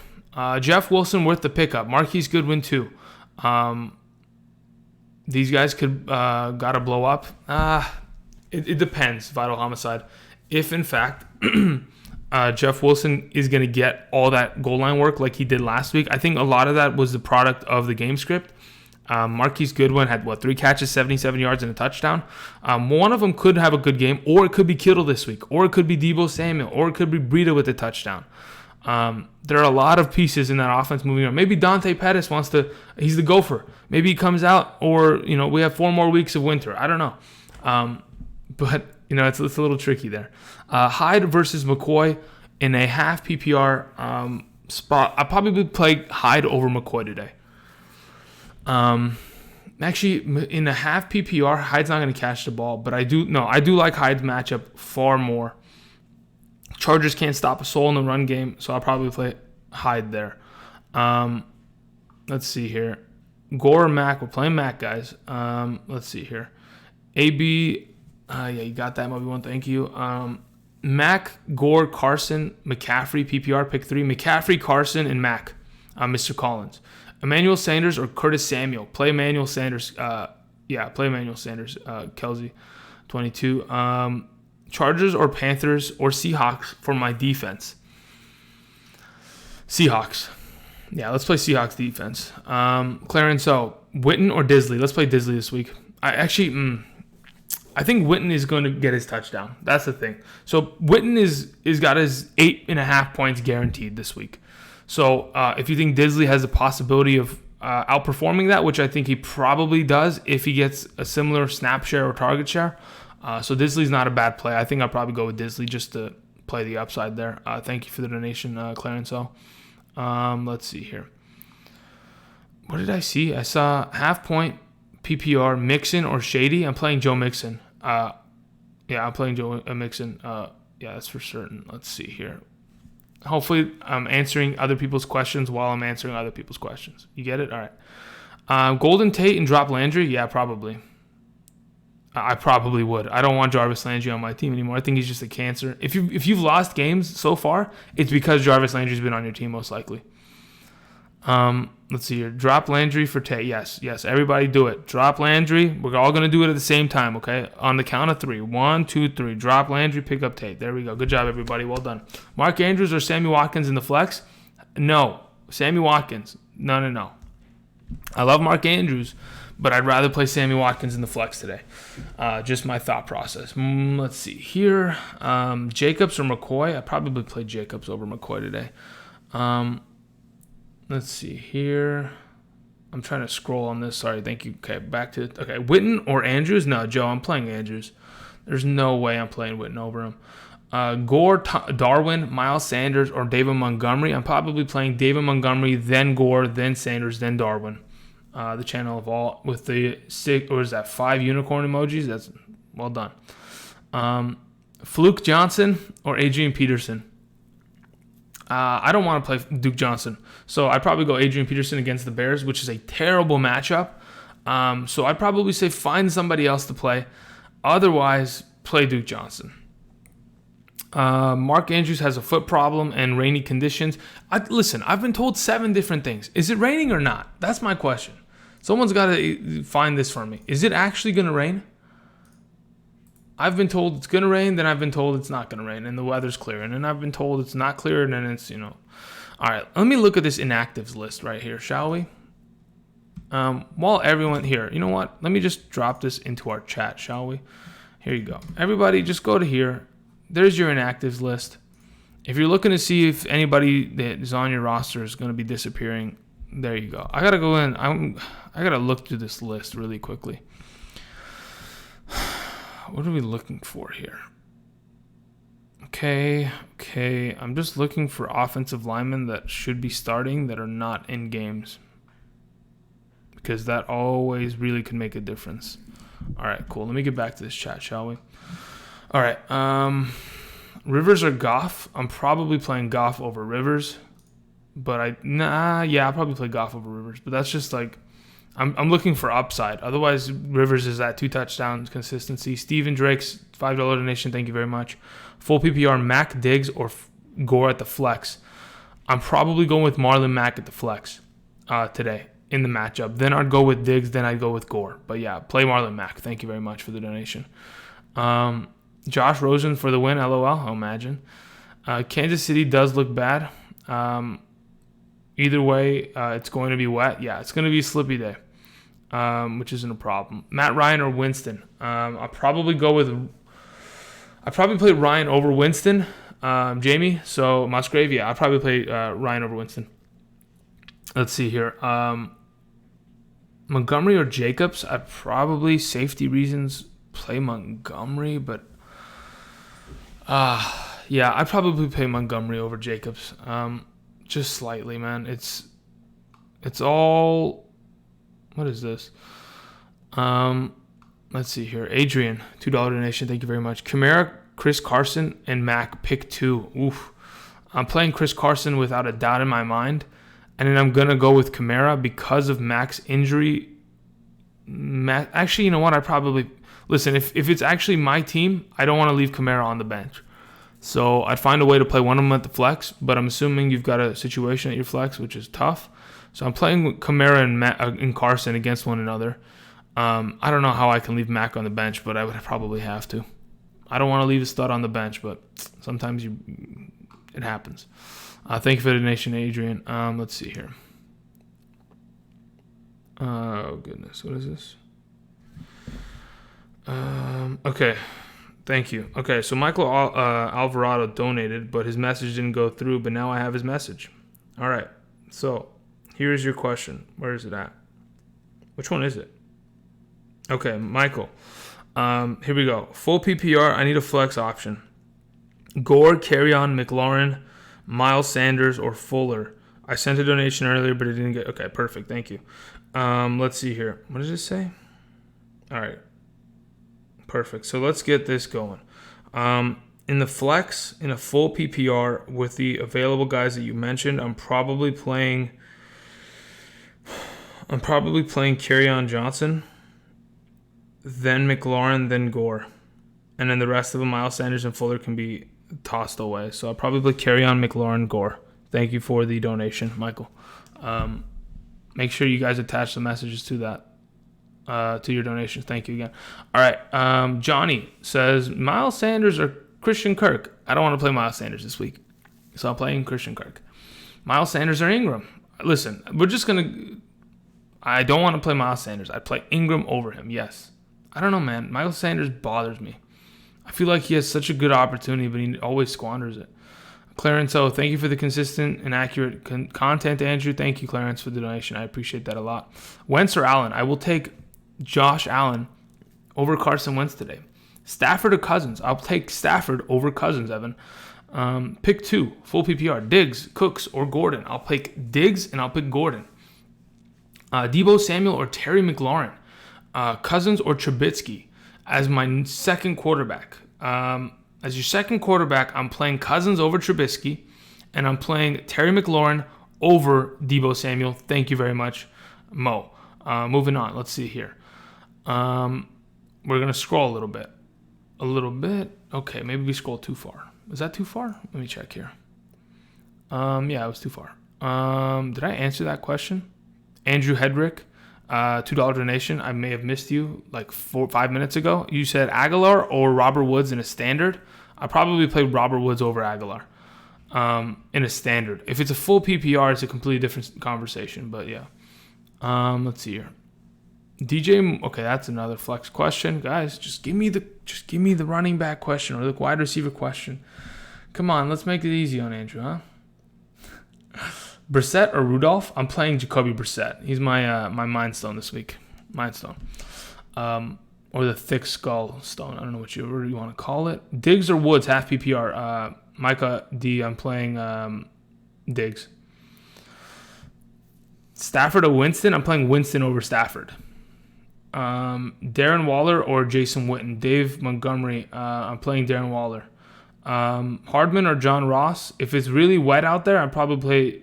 Jeff Wilson worth the pickup. Marquise Goodwin too. These guys could gotta blow up. It depends. Vital Homicide. If in fact Jeff Wilson is going to get all that goal line work like he did last week, I think a lot of that was the product of the game script. Marquise Goodwin had 3 catches, 77 yards, and a touchdown. One of them could have a good game, or it could be Kittle this week, or it could be Deebo Samuel, or it could be Breida with a touchdown. There are a lot of pieces in that offense moving on. Maybe Dante Pettis he's the gopher. Maybe he comes out, or we have 4 more weeks of winter. I don't know. But it's a little tricky there. Hyde versus McCoy in a half PPR spot. I'll probably play Hyde over McCoy today. Actually, in a half PPR, Hyde's not going to catch the ball, but I do like Hyde's matchup far more. Chargers can't stop a soul in the run game, so I'll probably play Hyde there. Let's see here. Gore or Mac? We're playing Mac, guys. Let's see here. AB, yeah, you got that, Moby One. Thank you. Mac, Gore, Carson, McCaffrey, PPR, pick 3. McCaffrey, Carson, and Mac. Mr. Collins. Emmanuel Sanders or Curtis Samuel? Play Emmanuel Sanders. Play Emmanuel Sanders. Kelsey, 22. Chargers or Panthers or Seahawks for my defense? Seahawks. Yeah, let's play Seahawks defense. Clarence O. Witten or Disley? Let's play Disley this week. I think Witten is going to get his touchdown. That's the thing. So Witten is got his 8.5 points guaranteed this week. So if you think Disley has a possibility of outperforming that, which I think he probably does if he gets a similar snap share or target share, so Disley's not a bad play. I think I'll probably go with Disley just to play the upside there. Thank you for the donation, Clarence O. Let's see here. What did I see? I saw half point PPR, Mixon or Shady. I'm playing Joe Mixon. I'm playing Joe Mixon. Yeah, that's for certain. Let's see here. Hopefully, I'm answering other people's questions while I'm answering other people's questions. You get it? All right. Golden Tate and drop Landry? Yeah, probably. I probably would. I don't want Jarvis Landry on my team anymore. I think he's just a cancer. If you've lost games so far, it's because Jarvis Landry's been on your team most likely. Let's see here. Drop Landry for Tate. Yes. Everybody do it. Drop Landry. We're all going to do it at the same time, okay? On the count of 3. 1, 2, 3. Drop Landry, pick up Tate. There we go. Good job, everybody. Well done. Mark Andrews or Sammy Watkins in the flex? No. Sammy Watkins. No. I love Mark Andrews, but I'd rather play Sammy Watkins in the flex today. Just my thought process. Let's see here. Jacobs or McCoy? I probably play Jacobs over McCoy today. Let's see here. I'm trying to scroll on this. Sorry, thank you. Okay, Witten or Andrews? No, Joe, I'm playing Andrews. There's no way I'm playing Witten over him. Gore, Darwin, Miles Sanders, or David Montgomery? I'm probably playing David Montgomery, then Gore, then Sanders, then Darwin. The channel of all with the 5 unicorn emojis. That's well done. Fluke Johnson or Adrian Peterson? I don't want to play Duke Johnson, so I'd probably go Adrian Peterson against the Bears, which is a terrible matchup. So I'd probably say find somebody else to play. Otherwise, play Duke Johnson. Mark Andrews has a foot problem and rainy conditions. Listen, I've been told 7 different things. Is it raining or not? That's my question. Someone's got to find this for me. Is it actually going to rain? I've been told it's going to rain, then I've been told it's not going to rain, and the weather's clear. And then I've been told it's not clear, and then it's, All right, let me look at this inactives list right here, shall we? While everyone here, you know what? Let me just drop this into our chat, shall we? Here you go. Everybody, just go to here. There's your inactives list. If you're looking to see if anybody that is on your roster is going to be disappearing, there you go. I got to go in. I got to look through this list really quickly. What are we looking for here? Okay. I'm just looking for offensive linemen that should be starting that are not in games, because that always really can make a difference. All right, cool. Let me get back to this chat, shall we? All right. Rivers or Goff? I'm probably playing Goff over Rivers, but I'll probably play Goff over Rivers. But that's just like, I'm looking for upside. Otherwise, Rivers is at 2 touchdowns consistency. Steven Drake's $5 donation. Thank you very much. Full PPR, Mac, Diggs, or Gore at the flex. I'm probably going with Marlon Mack at the flex today in the matchup. Then I'd go with Diggs. Then I'd go with Gore. But yeah, play Marlon Mack. Thank you very much for the donation. Josh Rosen for the win. LOL. I'll imagine. Kansas City does look bad. Either way, it's going to be wet. Yeah, it's going to be a slippy day, which isn't a problem. Matt Ryan or Winston? I'll probably play Ryan over Winston. Jamie, so Musgrave, yeah, I'll probably play Ryan over Winston. Let's see here. Montgomery or Jacobs? I'd probably, safety reasons, play Montgomery, but yeah, I'd probably play Montgomery over Jacobs. Just slightly, man. It's all, what is this? Let's see here. Adrian, $2 donation. Thank you very much. Kamara, Chris Carson, and Mac, pick 2. Oof. I'm playing Chris Carson without a doubt in my mind. And then I'm going to go with Kamara because of Mac's injury. Actually, you know what? Listen, if it's actually my team, I don't want to leave Kamara on the bench. So I'd find a way to play one of them at the flex, but I'm assuming you've got a situation at your flex, which is tough. So I'm playing Kamara and Carson against one another. I don't know how I can leave Mac on the bench, but I would probably have to. I don't want to leave a stud on the bench, but sometimes it happens. Thank you for the donation, Adrian. Let's see here. Oh, goodness. What is this? Okay. Thank you. Okay, so Michael Alvarado donated, but his message didn't go through, but now I have his message. All right. So here's your question. Where is it at? Which one is it? Okay, Michael. Here we go. Full PPR, I need a flex option. Gore, Kerryon, McLaurin, Miles Sanders, or Fuller. I sent a donation earlier, but it didn't get... Okay, perfect. Thank you. Let's see here. What does it say? All right. Perfect. So let's get this going. In the flex, in a full PPR, with the available guys that you mentioned, I'm probably playing Kerryon Johnson, then McLaurin, then Gore. And then the rest of them, Miles Sanders and Fuller, can be tossed away. So I'll probably Kerryon, McLaurin, Gore. Thank you for the donation, Michael. Make sure you guys attach the messages to that. To your donation. Thank you again. All right. Johnny says, Miles Sanders or Christian Kirk? I don't want to play Miles Sanders this week, so I'm playing Christian Kirk. Miles Sanders or Ingram? Listen, I don't want to play Miles Sanders. I'd play Ingram over him, yes. I don't know, man. Miles Sanders bothers me. I feel like he has such a good opportunity, but he always squanders it. Clarence, thank you for the consistent and accurate content, Andrew. Thank you, Clarence, for the donation. I appreciate that a lot. Wentz or Allen? I will take Josh Allen over Carson Wentz today. Stafford or Cousins? I'll take Stafford over Cousins, Evan. Pick 2, full PPR. Diggs, Cooks, or Gordon? I'll pick Diggs and I'll pick Gordon. Deebo Samuel or Terry McLaurin? Cousins or Trubisky as my second quarterback? As your second quarterback, I'm playing Cousins over Trubisky, and I'm playing Terry McLaurin over Deebo Samuel. Thank you very much, Mo. Moving on. Let's see here. We're going to scroll a little bit. Okay, maybe we scrolled too far. Is that too far? Let me check here. Yeah, it was too far. Did I answer that question? Andrew Hedrick. $2 donation. I may have missed you like 5 minutes ago. You said Aguilar or Robert Woods in a standard. I probably play Robert Woods over Aguilar in a standard. If it's a full PPR, it's a completely different conversation. But yeah, let's see here. DJ, okay, that's another flex question, guys. Just give me the running back question or the wide receiver question. Come on, let's make it easy on Andrew, huh? Brissett or Rudolph? I'm playing Jacoby Brissett. He's my my Mind Stone this week. Mind Stone. Or the Thick Skull Stone. I don't know whatever you want to call it. Diggs or Woods, half PPR. Micah D, I'm playing Diggs. Stafford or Winston? I'm playing Winston over Stafford. Darren Waller or Jason Witten? Dave Montgomery, I'm playing Darren Waller. Hardman or John Ross? If it's really wet out there, I'd probably play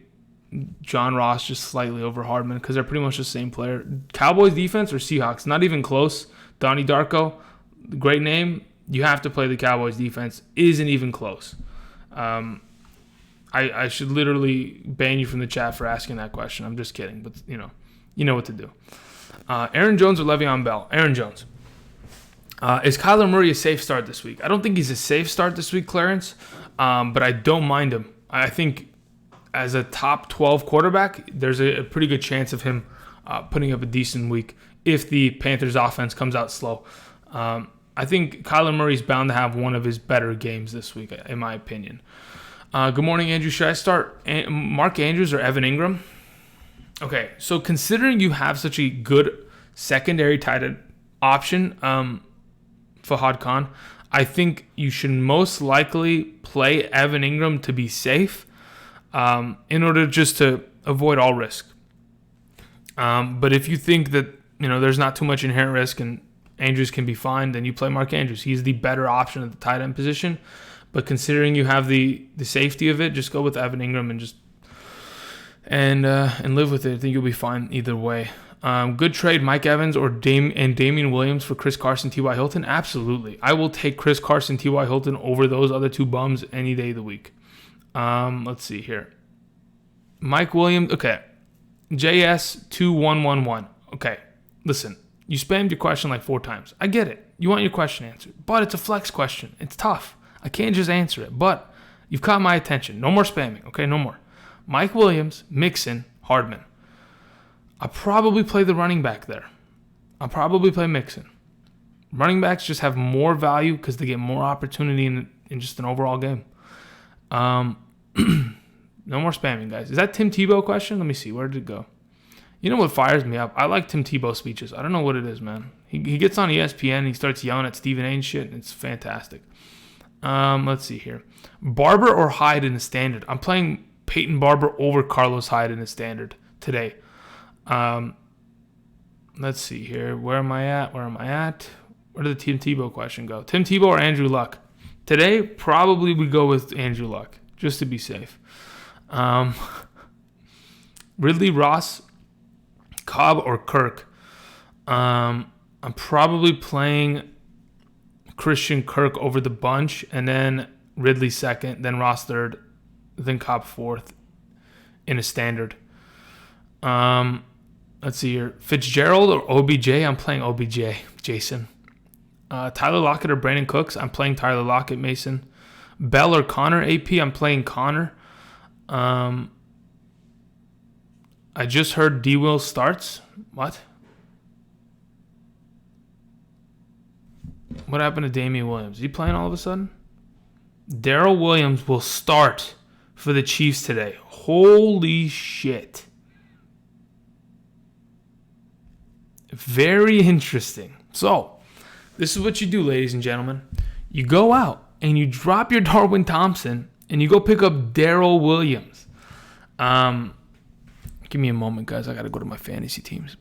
John Ross just slightly over Hardman because they're pretty much the same player. Cowboys defense or Seahawks? Not even close. Donnie Darko, great name. You have to play the Cowboys defense. Isn't even close. I should literally ban you from the chat for asking that question. I'm just kidding, but you know what to do. Aaron Jones or Le'Veon Bell? Aaron Jones. Is Kyler Murray a safe start this week? I don't think he's a safe start this week, Clarence, but I don't mind him. I think as a top 12 quarterback, there's a pretty good chance of him putting up a decent week if the Panthers offense comes out slow. I think Kyler Murray's bound to have one of his better games this week, in my opinion. Good morning, Andrew. Should I start Mark Andrews or Evan Ingram? Okay, so considering you have such a good secondary tight end option, Fahad Khan, I think you should most likely play Evan Ingram to be safe in order just to avoid all risk. But if you think that there's not too much inherent risk and Andrews can be fine, then you play Mark Andrews. He's the better option at the tight end position. But considering you have the safety of it, just go with Evan Ingram and live with it. I think you'll be fine either way. Good trade, Mike Evans or Damian Williams for Chris Carson, T.Y. Hilton? Absolutely. I will take Chris Carson, T.Y. Hilton over those other two bums any day of the week. Let's see here. Mike Williams, okay. JS2111. Okay, listen. You spammed your question like 4 times. I get it. You want your question answered. But it's a flex question. It's tough. I can't just answer it. But you've caught my attention. No more spamming, okay? No more. Mike Williams, Mixon, Hardman. I'll probably play the running back there. I'll probably play Mixon. Running backs just have more value because they get more opportunity in just an overall game. No more spamming, guys. Is that Tim Tebow question? Let me see. Where did it go? You know what fires me up? I like Tim Tebow speeches. I don't know what it is, man. He gets on ESPN and he starts yelling at Stephen A and shit, and it's fantastic. Let's see here. Barber or Hyde in the standard? I'm playing Peyton Barber over Carlos Hyde in the standard today. Let's see here. Where am I at? Where did the Tim Tebow question go? Tim Tebow or Andrew Luck? Today, probably we go with Andrew Luck, just to be safe. Ridley, Ross, Cobb, or Kirk? I'm probably playing Christian Kirk over the bunch, and then Ridley second, then Ross third, then Cobb fourth in a standard. Let's see here. Fitzgerald or OBJ? I'm playing OBJ, Jason. Tyler Lockett or Brandon Cooks? I'm playing Tyler Lockett, Mason. Bell or Connor, AP? I'm playing Connor. I just heard D-Will starts. What? What happened to Damian Williams? Is he playing all of a sudden? Darrell Williams will start for the Chiefs today. Holy shit. Very interesting. So, this is what you do, ladies and gentlemen. You go out and you drop your Darwin Thompson and you go pick up Darrell Williams. Give me a moment, guys. I got to go to my fantasy teams.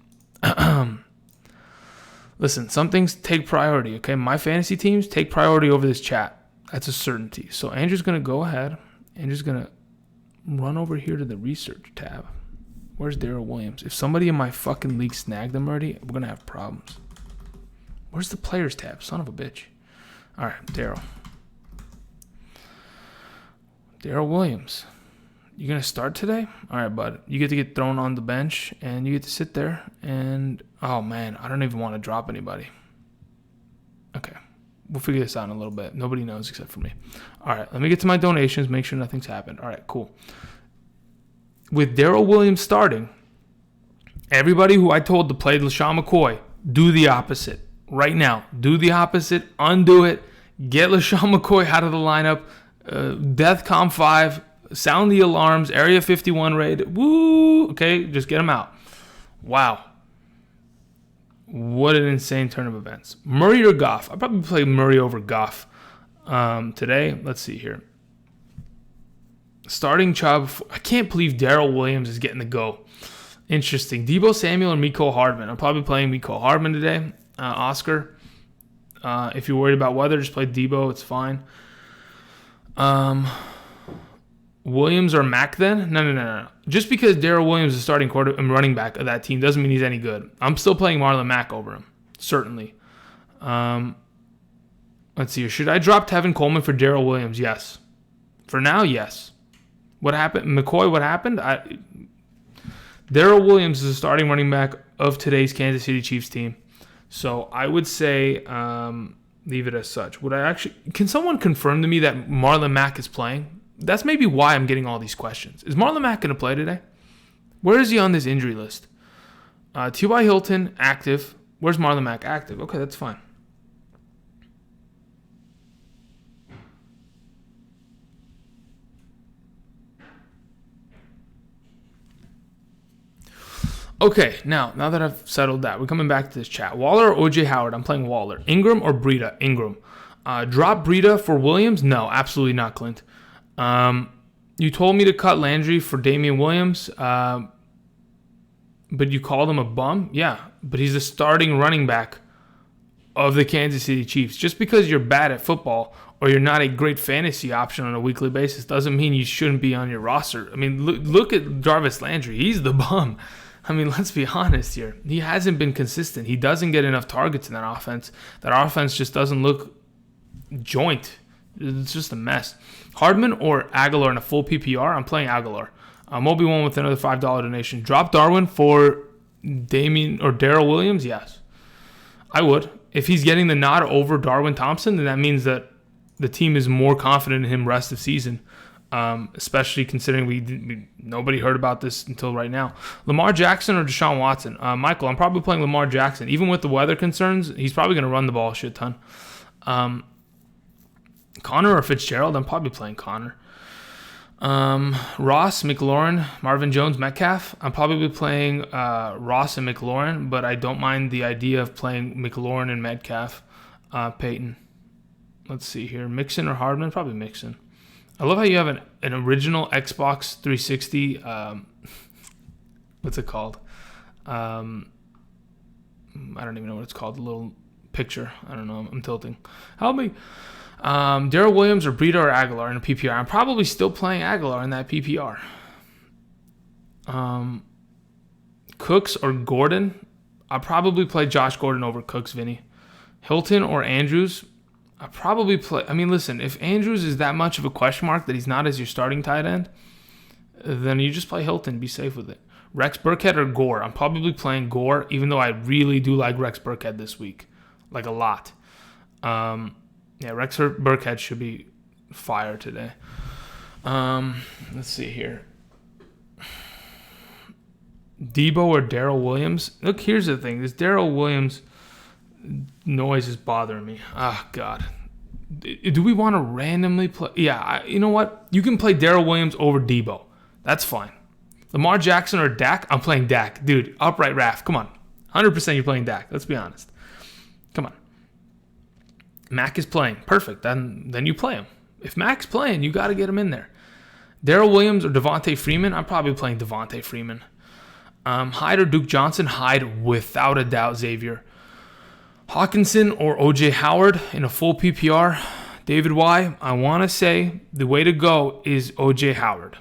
Listen, some things take priority, okay? My fantasy teams take priority over this chat. That's a certainty. So Andrew's going to go ahead. Andrew's going to run over here to the research tab. Where's Darrell Williams? If somebody in my fucking league snagged them already, we're going to have problems. Where's the players tab? Son of a bitch. All right, Darrell Williams. You're going to start today? All right, bud. You get to get thrown on the bench, and you get to sit there. And, oh, man, I don't even want to drop anybody. Okay. We'll figure this out in a little bit. Nobody knows except for me. All right, let me get to my donations, make sure nothing's happened. All right, cool. With Darrell Williams starting, everybody who I told to play LaShawn McCoy, do the opposite. Right now, do the opposite. Undo it. Get LaShawn McCoy out of the lineup. DEFCON 5. Sound the alarms. Area 51 raid. Woo! Okay, just get him out. Wow. What an insane turn of events. Murray or Goff? I'd probably play Murray over Goff today. Let's see here. Starting Chubb. I can't believe Darrell Williams is getting the go. Interesting. Deebo Samuel and Mecole Hardman. I'm probably playing Mecole Hardman today. Oscar. If you're worried about weather, just play Deebo. It's fine. Williams or Mack then? No. Just because Darrell Williams is starting quarter and running back of that team doesn't mean he's any good. I'm still playing Marlon Mack over him. Certainly. Let's see here. Should I drop Tevin Coleman for Darrell Williams? Yes. For now, yes. What happened? McCoy, what happened? Darrell Williams is the starting running back of today's Kansas City Chiefs team. So I would say leave it as such. Can someone confirm to me that Marlon Mack is playing? That's maybe why I'm getting all these questions. Is Marlon Mack going to play today? Where is he on this injury list? T.Y. Hilton, active. Where's Marlon Mack? Active. Okay, that's fine. Okay, now that I've settled that, we're coming back to this chat. Waller or O.J. Howard? I'm playing Waller. Ingram or Breida? Ingram. Drop Breida for Williams? No, absolutely not, Clint. You told me to cut Landry for Damian Williams, but you called him a bum? Yeah, but he's the starting running back of the Kansas City Chiefs. Just because you're bad at football or you're not a great fantasy option on a weekly basis doesn't mean you shouldn't be on your roster. I mean, look at Jarvis Landry. He's the bum. I mean, let's be honest here. He hasn't been consistent. He doesn't get enough targets in that offense. That offense just doesn't look joint. It's just a mess. Hardman or Aguilar in a full PPR? I'm playing Aguilar. Moby won with another $5 donation. Drop Darwin for Damian or Darrell Williams? Yes. I would. If he's getting the nod over Darwin Thompson, then that means that the team is more confident in him rest of season. Especially considering nobody heard about this until right now. Lamar Jackson or Deshaun Watson? Michael, I'm probably playing Lamar Jackson. Even with the weather concerns, he's probably going to run the ball a shit ton. Connor or Fitzgerald? I'm probably playing Connor. Ross, McLaurin, Marvin Jones, Metcalf? I'm probably playing Ross and McLaurin, but I don't mind the idea of playing McLaurin and Metcalf. Peyton. Let's see here. Mixon or Hardman? Probably Mixon. I love how you have an original Xbox 360. What's it called? I don't even know what it's called. A little picture. I don't know. I'm tilting. Help me. Darrell Williams or Breida or Aguilar in a PPR? I'm probably still playing Aguilar in that PPR. Cooks or Gordon? I'll probably play Josh Gordon over Cooks, Vinny. Hilton or Andrews? I probably play. I mean, listen, if Andrews is that much of a question mark that he's not as your starting tight end, then you just play Hilton. Be safe with it. Rex Burkhead or Gore? I'm probably playing Gore, even though I really do like Rex Burkhead this week. Like a lot. Yeah, Rex Burkhead should be fire today. Let's see here. Deebo or Darrell Williams? Look, here's the thing. This Darrell Williams noise is bothering me. Oh, God. Do we want to randomly play? Yeah, you know what? You can play Darrell Williams over Deebo. That's fine. Lamar Jackson or Dak? I'm playing Dak. Dude, upright Raph. Come on. 100% you're playing Dak. Let's be honest. Come on. Mac is playing. Perfect. Then you play him. If Mac's playing, you got to get him in there. Darrell Williams or Devontae Freeman? I'm probably playing Devontae Freeman. Hyde or Duke Johnson? Hyde, without a doubt, Xavier. Hawkinson or O.J. Howard in a full PPR? David Y., I want to say the way to go is O.J. Howard.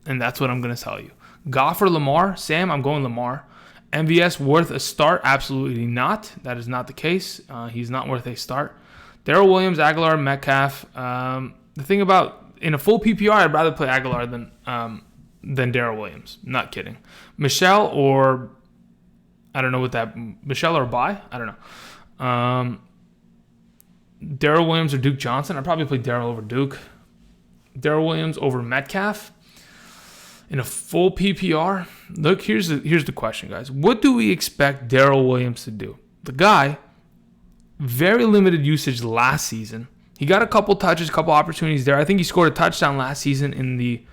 And that's what I'm going to tell you. Goff or Lamar? Sam, I'm going Lamar. MVS worth a start? Absolutely not. That is not the case. He's not worth a start. Darrell Williams, Aguilar, Metcalf. The thing about in a full PPR, I'd rather play Aguilar than Darrell Williams. Not kidding. Michelle or I don't know what that Michelle or Bai. I don't know. Darrell Williams or Duke Johnson. I'd probably play Darrell over Duke. Darrell Williams over Metcalf in a full PPR. Look, here's the question, guys. What do we expect Darrell Williams to do? The guy, very limited usage last season. He got a couple touches, a couple opportunities there. I think he scored a touchdown last season in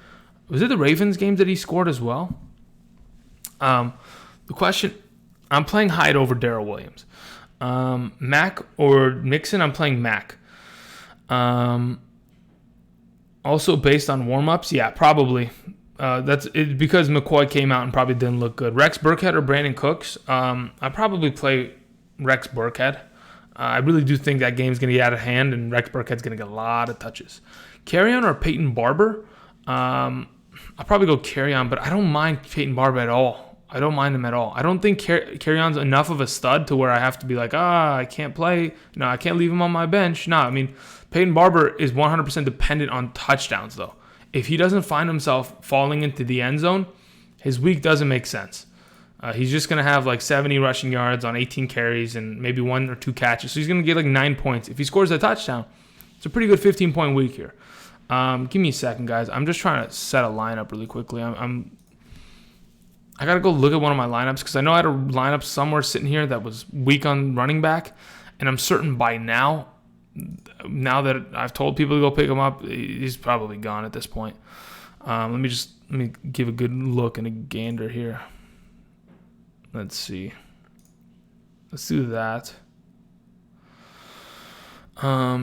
was it the Ravens game that he scored as well? The question, I'm playing Hyde over Darrell Williams. Mac or Mixon, I'm playing Mac. Also based on warm-ups, yeah, probably. That's it because McCoy came out and probably didn't look good. Rex Burkhead or Brandon Cooks? I probably play Rex Burkhead. I really do think that game's going to get out of hand, and Rex Burkhead's going to get a lot of touches. Carry-on or Peyton Barber? I'll probably go Carry-on, but I don't mind Peyton Barber at all. I don't mind him at all. I don't think Carry-on's enough of a stud to where I have to be like, I can't play. No, I can't leave him on my bench. No, I mean, Peyton Barber is 100% dependent on touchdowns, though. If he doesn't find himself falling into the end zone, his week doesn't make sense. He's just going to have like 70 rushing yards on 18 carries and maybe 1 or 2 catches. So he's going to get like 9 points. If he scores a touchdown, it's a pretty good 15-point week here. Give me a second, guys. I'm just trying to set a lineup really quickly. I got to go look at one of my lineups because I know I had a lineup somewhere sitting here that was weak on running back, and I'm certain by now that I've told people to go pick him up, he's probably gone at this point. Let me give a good look and a gander here. Let's see. Let's do that.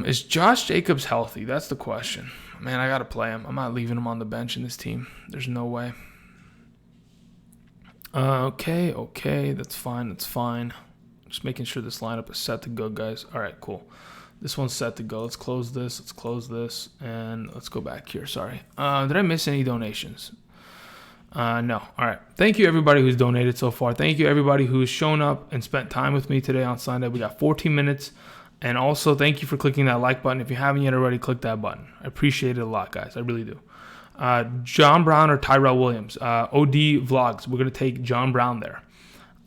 Is Josh Jacobs healthy? That's the question. Man, I got to play him. I'm not leaving him on the bench in this team. There's no way. Okay. That's fine. Just making sure this lineup is set to go, guys. All right, cool. This one's set to go. Let's close this, and let's go back here. Sorry. Did I miss any donations? No. All right. Thank you, everybody who's donated so far. Thank you, everybody who's shown up and spent time with me today on Sunday. We got 14 minutes. And also, thank you for clicking that like button. If you haven't yet already, click that button. I appreciate it a lot, guys. I really do. John Brown or Tyrell Williams? OD Vlogs. We're going to take John Brown there.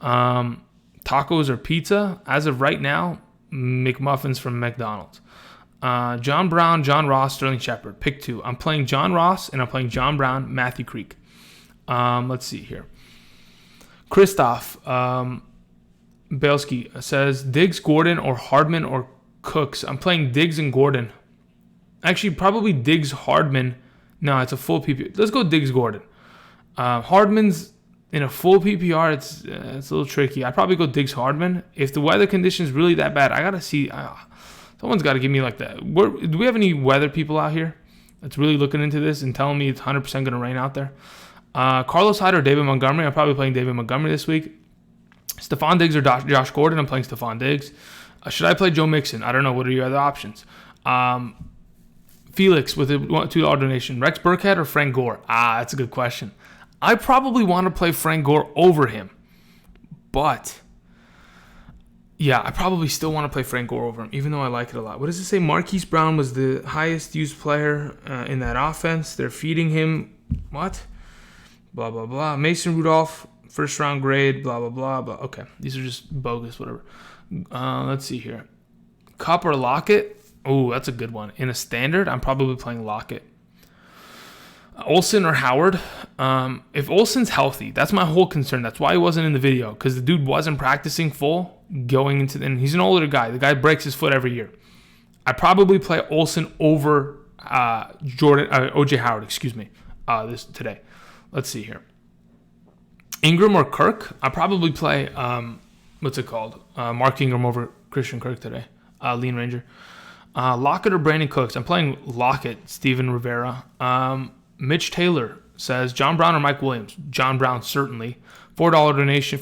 Tacos or pizza? As of right now, McMuffins from McDonald's. John Brown, John Ross, Sterling Shepard. Pick 2. I'm playing John Ross, and I'm playing John Brown, Matthew Creek. Let's see here. Christoph Belsky says Diggs, Gordon, or Hardman or Cooks. I'm playing Diggs and Gordon. Actually, probably Diggs, Hardman. No, it's a full PPR. Let's go Diggs, Gordon. Hardman's in a full PPR. It's a little tricky. I'd probably go Diggs, Hardman. If the weather condition's really that bad, I got to see. Someone's got to give me like that. Do we have any weather people out here that's really looking into this and telling me it's 100% going to rain out there? Carlos Hyde or David Montgomery? I'm probably playing David Montgomery this week. Stephon Diggs or Josh Gordon? I'm playing Stephon Diggs. Should I play Joe Mixon? I don't know. What are your other options? Felix with a $2 donation. Rex Burkhead or Frank Gore? That's a good question. I probably want to play Frank Gore over him. But, yeah, I probably still want to play Frank Gore over him, even though I like it a lot. What does it say? Marquise Brown was the highest used player in that offense. They're feeding him, what? Blah, blah, blah. Mason Rudolph, first round grade, blah, blah, blah, blah. Okay, these are just bogus, whatever. Let's see here. Cup or Lockett? Oh, that's a good one. In a standard, I'm probably playing Lockett. Olsen or Howard? If Olsen's healthy, that's my whole concern. That's why he wasn't in the video, because the dude wasn't practicing full going into and he's an older guy. The guy breaks his foot every year. I probably play Olsen over OJ Howard, today. Let's see here. Ingram or Kirk? I probably play Mark Ingram over Christian Kirk today. Lean Ranger. Lockett or Brandon Cooks? I'm playing Lockett. Steven Rivera. Mitch Taylor says John Brown or Mike Williams? John Brown certainly. $5 donation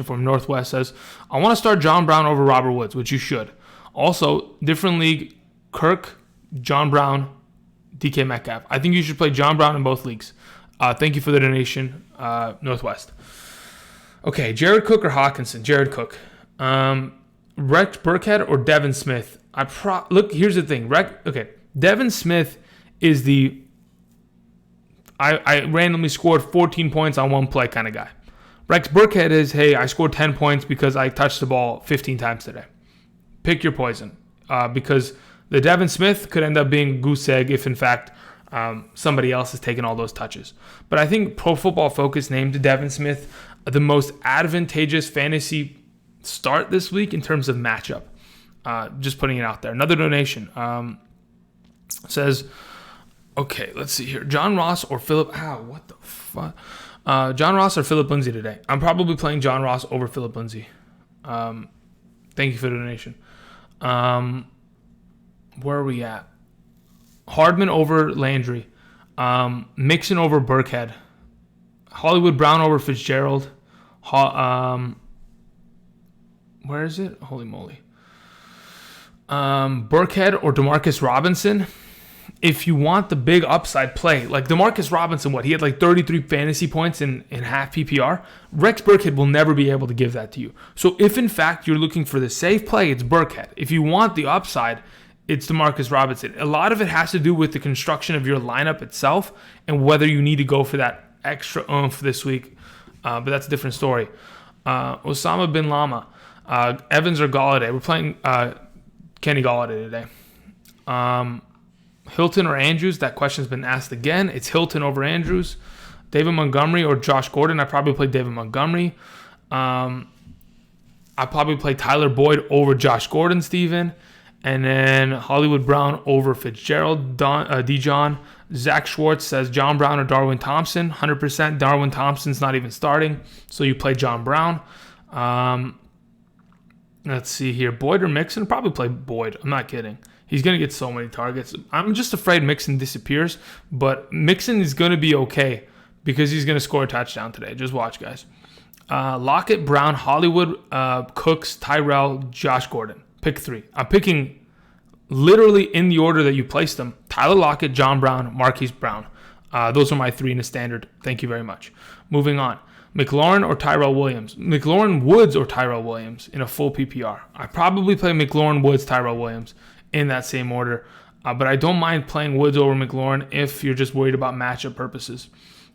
from Northwest says I want to start John Brown over Robert Woods, which you should. Also, different league. Kirk, John Brown, DK Metcalf. I think you should play John Brown in both leagues. Thank you for the donation, Northwest. Okay, Jared Cook or Hawkinson? Jared Cook. Rex Burkhead or Devin Smith? Look, here's the thing. Devin Smith is the I randomly scored 14 points on one play kind of guy. Rex Burkhead is, hey, I scored 10 points because I touched the ball 15 times today. Pick your poison. Because the Devin Smith could end up being a goose egg if, in fact, somebody else has taken all those touches. But I think Pro Football Focus named Devin Smith the most advantageous fantasy start this week in terms of matchup. Just putting it out there. Another donation says, okay, let's see here. John Ross or Philip... what the fuck? John Ross or Philip Lindsay today? I'm probably playing John Ross over Philip Lindsay. Thank you for the donation. Where are we at? Hardman over Landry. Mixon over Burkhead. Hollywood Brown over Fitzgerald. Where is it? Holy moly. Burkhead or Demarcus Robinson. If you want the big upside play, like Demarcus Robinson, he had like 33 fantasy points in half PPR. Rex Burkhead will never be able to give that to you. So if in fact you're looking for the safe play, it's Burkhead. If you want the upside, it's Demarcus Robinson. A lot of it has to do with the construction of your lineup itself and whether you need to go for that extra oomph this week. But that's a different story. Osama bin Lama, Evans or Galladay. We're playing Kenny Galladay today. Hilton or Andrews? That question's been asked again. It's Hilton over Andrews. David Montgomery or Josh Gordon? I probably play David Montgomery. I probably play Tyler Boyd over Josh Gordon, Steven. And then Hollywood Brown over Fitzgerald. Dijon. Zach Schwartz says John Brown or Darwin Thompson. 100% Darwin Thompson's not even starting, so you play John Brown. Let's see here. Boyd or Mixon? Probably play Boyd. I'm not kidding. He's going to get so many targets. I'm just afraid Mixon disappears, but Mixon is going to be okay because he's going to score a touchdown today. Just watch, guys. Lockett, Brown, Hollywood, Cooks, Tyrell, Josh Gordon. Pick 3. I'm picking literally in the order that you placed them. Tyler Lockett, John Brown, Marquise Brown. Those are my 3 in a standard. Thank you very much. Moving on. McLaurin or Tyrell Williams? McLaurin Woods or Tyrell Williams in a full PPR? I probably play McLaurin Woods, Tyrell Williams in that same order. But I don't mind playing Woods over McLaurin if you're just worried about matchup purposes.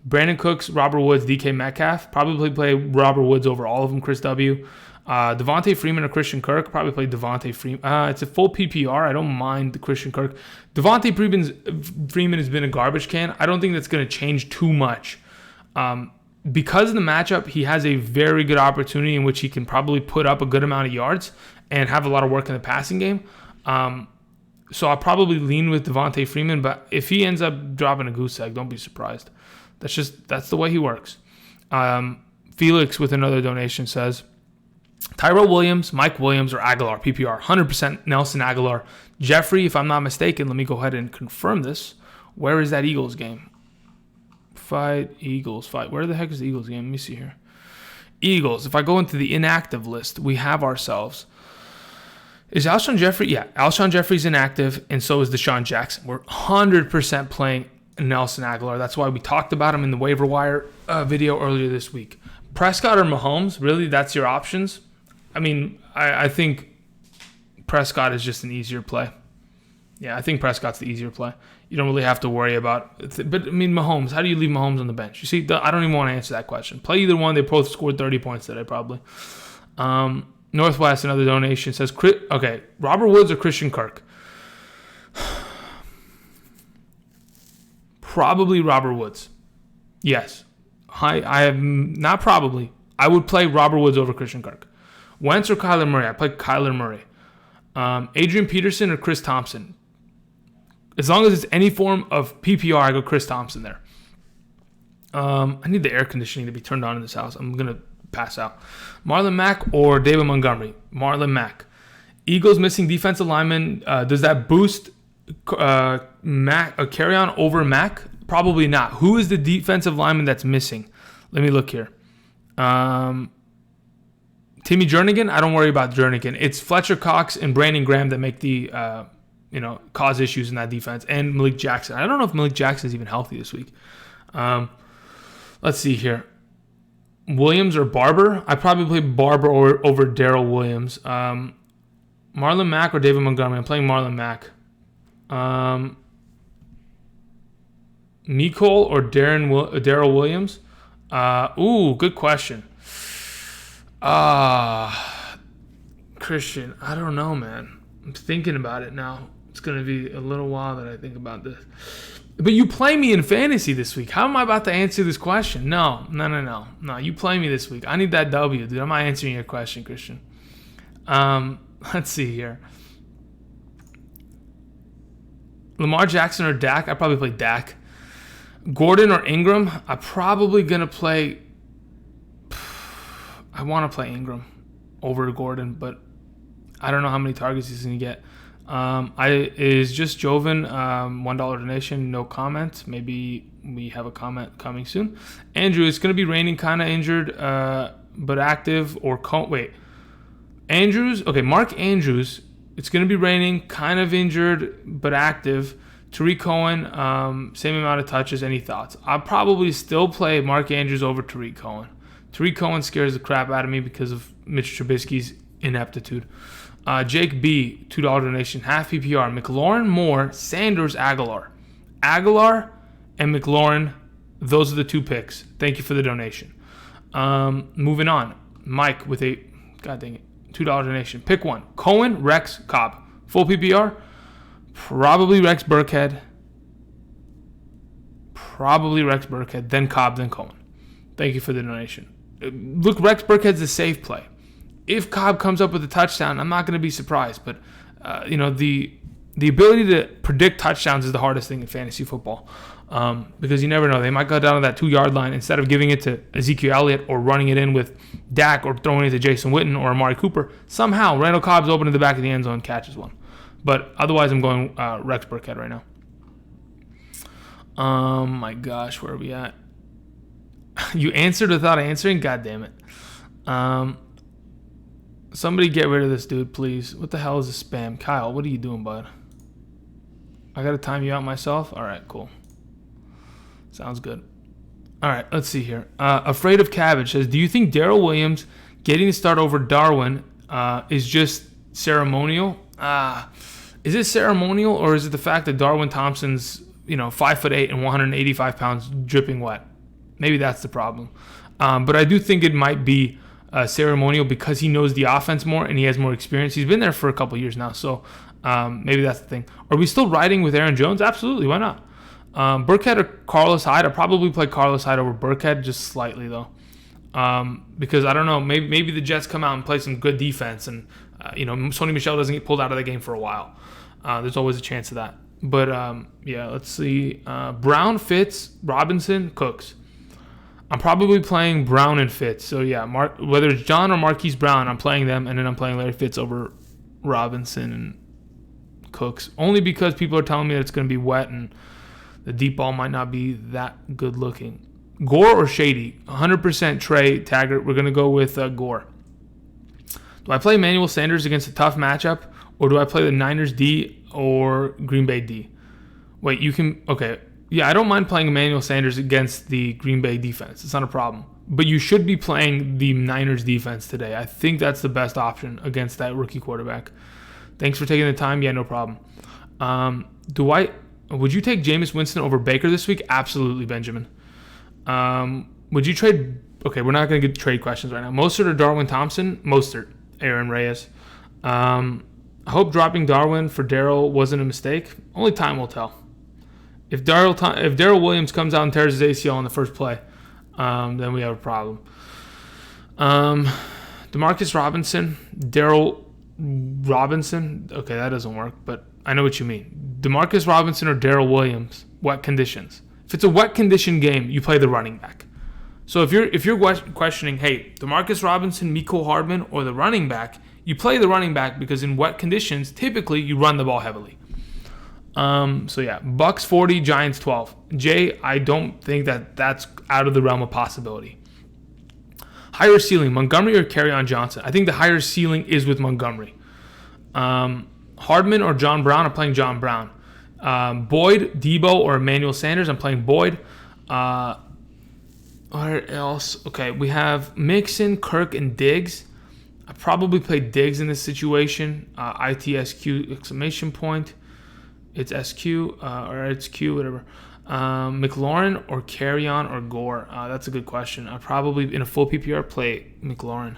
Brandon Cooks, Robert Woods, DK Metcalf. Probably play Robert Woods over all of them, Chris W. Devontae Freeman or Christian Kirk. Probably play Devontae Freeman. It's a full PPR. I don't mind the Christian Kirk. Devontae Freeman has been a garbage can. I don't think that's going to change too much. Because of the matchup, he has a very good opportunity in which he can probably put up a good amount of yards and have a lot of work in the passing game. So I'll probably lean with Devontae Freeman, but if he ends up dropping a goose egg, don't be surprised. That's the way he works. Felix with another donation says, Tyrell Williams, Mike Williams, or Aguilar, PPR. 100% Nelson Aguilar. Jeffrey, if I'm not mistaken, let me go ahead and confirm this. Where is that Eagles game? Eagles. Where the heck is the Eagles game? Let me see here. Eagles. If I go into the inactive list, we have ourselves. Is Alshon Jeffrey? Yeah, Alshon Jeffrey's inactive, and so is Deshaun Jackson. We're 100% playing Nelson Aguilar. That's why we talked about him in the waiver wire video earlier this week. Prescott or Mahomes? Really, that's your options? I mean, I think Prescott is just an easier play. Yeah, I think Prescott's the easier play. You don't really have to worry about it. But, I mean, Mahomes, how do you leave Mahomes on the bench? You see, I don't even want to answer that question. Play either one. They both scored 30 points today, probably. Northwest, another donation, says, okay, Robert Woods or Christian Kirk? Probably Robert Woods. Yes. I have not probably. I would play Robert Woods over Christian Kirk. Wentz or Kyler Murray? I play Kyler Murray. Adrian Peterson or Chris Thompson? As long as it's any form of PPR, I go Chris Thompson there. I need the air conditioning to be turned on in this house. I'm going to pass out. Marlon Mack or David Montgomery? Marlon Mack. Eagles missing defensive lineman. Does that boost carry on over Mack? Probably not. Who is the defensive lineman that's missing? Let me look here. Timmy Jernigan? I don't worry about Jernigan. It's Fletcher Cox and Brandon Graham that make the cause issues in that defense, and Malik Jackson. I don't know if Malik Jackson is even healthy this week. Let's see here. Williams or Barber? I probably play Barber over Darrell Williams. Marlon Mack or David Montgomery? I'm playing Marlon Mack. Nicole or Daryl Williams? Good question. Christian, I don't know, man. I'm thinking about it now. It's going to be a little while that I think about this. But you play me in fantasy this week. How am I about to answer this question? No. You play me this week. I need that W, dude. I'm not answering your question, Christian. Let's see here. Lamar Jackson or Dak? I probably play Dak. Gordon or Ingram? I'm probably going to play... I want to play Ingram over Gordon, but I don't know how many targets he's going to get. Is just Joven $1 donation, no comment. Maybe we have a comment coming soon. Andrew, it's going to be raining, kind of injured, but active or Mark Andrews. It's going to be raining, kind of injured, but active. Tariq Cohen, same amount of touches. Any thoughts? I'll probably still play Mark Andrews over Tariq Cohen. Tariq Cohen scares the crap out of me because of Mitch Trubisky's ineptitude. Jake B, $2 donation, half PPR. McLaurin, Moore, Sanders, Aguilar. Aguilar and McLaurin, those are the 2 picks. Thank you for the donation. Moving on. Mike with a, God dang it, $2 donation. Pick one. Cohen, Rex, Cobb. Full PPR. Probably Rex Burkhead, then Cobb, then Cohen. Thank you for the donation. Look, Rex Burkhead's a safe play. If Cobb comes up with a touchdown, I'm not going to be surprised. But, the ability to predict touchdowns is the hardest thing in fantasy football because you never know. They might go down to that 2-yard line instead of giving it to Ezekiel Elliott or running it in with Dak or throwing it to Jason Witten or Amari Cooper. Somehow, Randall Cobb's open in the back of the end zone and catches one. But otherwise, I'm going Rex Burkhead right now. My gosh, where are we at? You answered without answering? God damn it. Somebody get rid of this dude, please. What the hell is this spam? Kyle, what are you doing, bud? I got to time you out myself? All right, cool. Sounds good. All right, let's see here. Afraid of Cabbage says, do you think Daryl Williams getting to start over Darwin is just ceremonial? Is it ceremonial, or is it the fact that Darwin Thompson's 5'8" and 185 pounds dripping wet? Maybe that's the problem. But I do think it might be ceremonial because he knows the offense more and he has more experience. He's been there for a couple years now, so maybe that's the thing. Are we still riding with Aaron Jones? Absolutely, why not? Burkhead or Carlos Hyde? I'd probably play Carlos Hyde over Burkhead, just slightly though, because I don't know. Maybe the Jets come out and play some good defense, and Sony Michel doesn't get pulled out of the game for a while. There's always a chance of that. But let's see. Brown, Fitz, Robinson, Cooks. I'm probably playing Brown and Fitz. So whether it's John or Marquise Brown, I'm playing them, and then I'm playing Larry Fitz over Robinson and Cooks. Only because people are telling me that it's going to be wet and the deep ball might not be that good looking. Gore or Shady? 100% Trey Taggart. We're going to go with Gore. Do I play Emmanuel Sanders against a tough matchup, or do I play the Niners D or Green Bay D? Wait, you can... Okay. Yeah, I don't mind playing Emmanuel Sanders against the Green Bay defense. It's not a problem. But you should be playing the Niners defense today. I think that's the best option against that rookie quarterback. Thanks for taking the time. Yeah, no problem. Would you take Jameis Winston over Baker this week? Absolutely, Benjamin. Would you trade... Okay, we're not going to get trade questions right now. Mostert or Darwin Thompson? Mostert. Aaron Reyes. I hope dropping Darwin for Darrell wasn't a mistake. Only time will tell. If Daryl Williams comes out and tears his ACL on the first play, then we have a problem. Demarcus Robinson, Daryl Robinson. Okay, that doesn't work, but I know what you mean. Demarcus Robinson or Daryl Williams. Wet conditions. If it's a wet condition game, you play the running back. So if you're questioning, hey, Demarcus Robinson, Mecole Hardman, or the running back, you play the running back because in wet conditions, typically you run the ball heavily. Bucks 40, Giants 12. Jay, I don't think that's out of the realm of possibility. Higher ceiling, Montgomery or Kerryon Johnson? I think the higher ceiling is with Montgomery. Hardman or John Brown? I'm playing John Brown. Boyd, Debo, or Emmanuel Sanders? I'm playing Boyd. What else? Okay, we have Mixon, Kirk, and Diggs. I probably play Diggs in this situation. ITSQ exclamation point. It's SQ or it's Q, whatever. McLaurin or Carrion or Gore? That's a good question. I probably, in a full PPR, play McLaurin.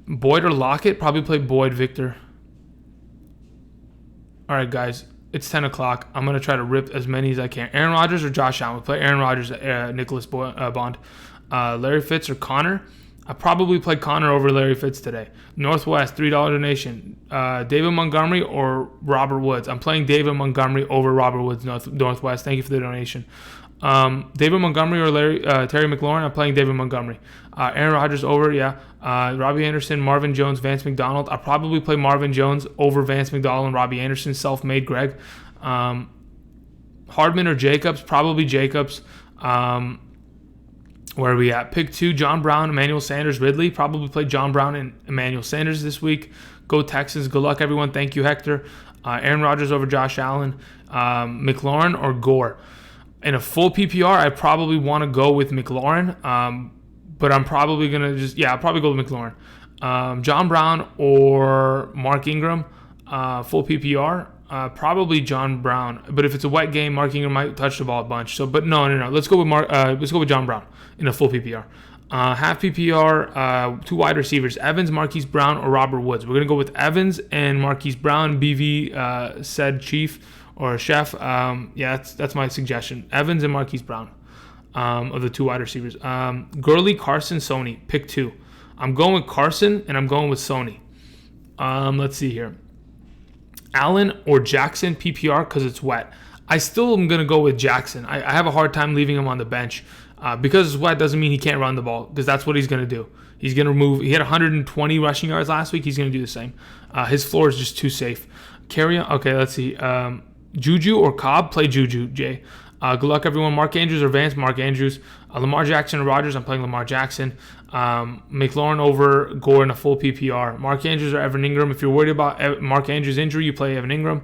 Boyd or Lockett? Probably play Boyd, Victor. All right, guys. It's 10 o'clock. I'm going to try to rip as many as I can. Aaron Rodgers or Josh Allen? We'll play Aaron Rodgers, Nicholas Bond. Larry Fitz or Connor? I probably play Connor over Larry Fitz today. Northwest, $3 donation. David Montgomery or Robert Woods? I'm playing David Montgomery over Robert Woods, Northwest. Thank you for the donation. David Montgomery or Terry McLaurin? I'm playing David Montgomery. Aaron Rodgers over, yeah. Robbie Anderson, Marvin Jones, Vance McDonald. I'll probably play Marvin Jones over Vance McDonald and Robbie Anderson. Self-made Greg. Hardman or Jacobs? Probably Jacobs. Where are we at? Pick 2, John Brown, Emmanuel Sanders, Ridley. Probably play John Brown and Emmanuel Sanders this week. Go Texans. Good luck, everyone. Thank you, Hector. Aaron Rodgers over Josh Allen. McLaurin or Gore? In a full PPR, I probably want to go with McLaurin. But I'm probably going to I'll probably go with McLaurin. John Brown or Mark Ingram? Full PPR. Probably John Brown. But if it's a wet game, Mark Ingram might touch the ball a bunch. So, but no. Let's go with Let's go with John Brown in a full PPR. Half PPR, 2 wide receivers: Evans, Marquise Brown, or Robert Woods. We're gonna go with Evans and Marquise Brown. BV said chief or chef. That's my suggestion. Evans and Marquise Brown of the 2 wide receivers. Gurley, Carson, Sony. Pick 2. I'm going with Carson and I'm going with Sony. Let's see here. Allen or Jackson PPR because it's wet. I still am going to go with Jackson. I have a hard time leaving him on the bench. Because it's wet doesn't mean he can't run the ball, because that's what he's going to do. He's going to move. He had 120 rushing yards last week. He's going to do the same. His floor is just too safe. Okay, let's see. Juju or Cobb? Play Juju, Jay. Good luck, everyone. Mark Andrews or Vance? Mark Andrews. Lamar Jackson or Rodgers? I'm playing Lamar Jackson. McLaurin over Gore in a full PPR. Mark Andrews or Evan Ingram? If you're worried about Mark Andrews' injury, you play Evan Ingram.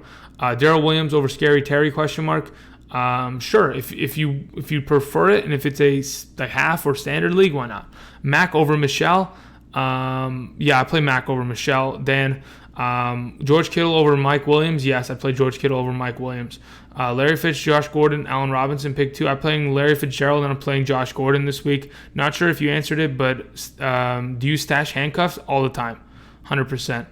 Darrell Williams over Scary Terry? ? Sure, if you prefer it, and if it's a half or standard league, why not? Mac over Michelle? I play Mac over Michelle. Dan, George Kittle over Mike Williams? Yes, I play George Kittle over Mike Williams. Larry Fitz, Josh Gordon, Allen Robinson, pick 2. I'm playing Larry Fitzgerald and I'm playing Josh Gordon this week. Not sure if you answered it, but do you stash handcuffs? All the time, 100%.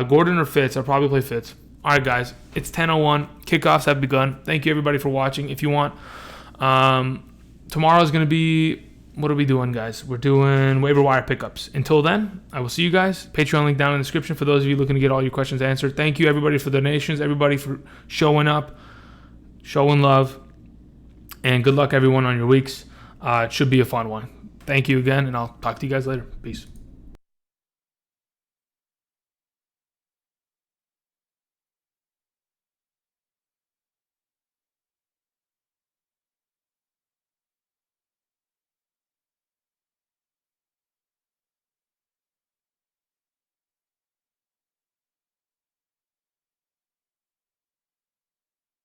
Gordon or Fitz? I'll probably play Fitz. All right, guys, it's 10:01. Kickoffs have begun. Thank you, everybody, for watching. If you want, tomorrow is going to be, what are we doing, guys? We're doing waiver wire pickups. Until then, I will see you guys. Patreon link down in the description for those of you looking to get all your questions answered. Thank you, everybody, for the donations, everybody for showing up, showing love, and good luck, everyone, on your weeks. It should be a fun one. Thank you again, and I'll talk to you guys later. Peace.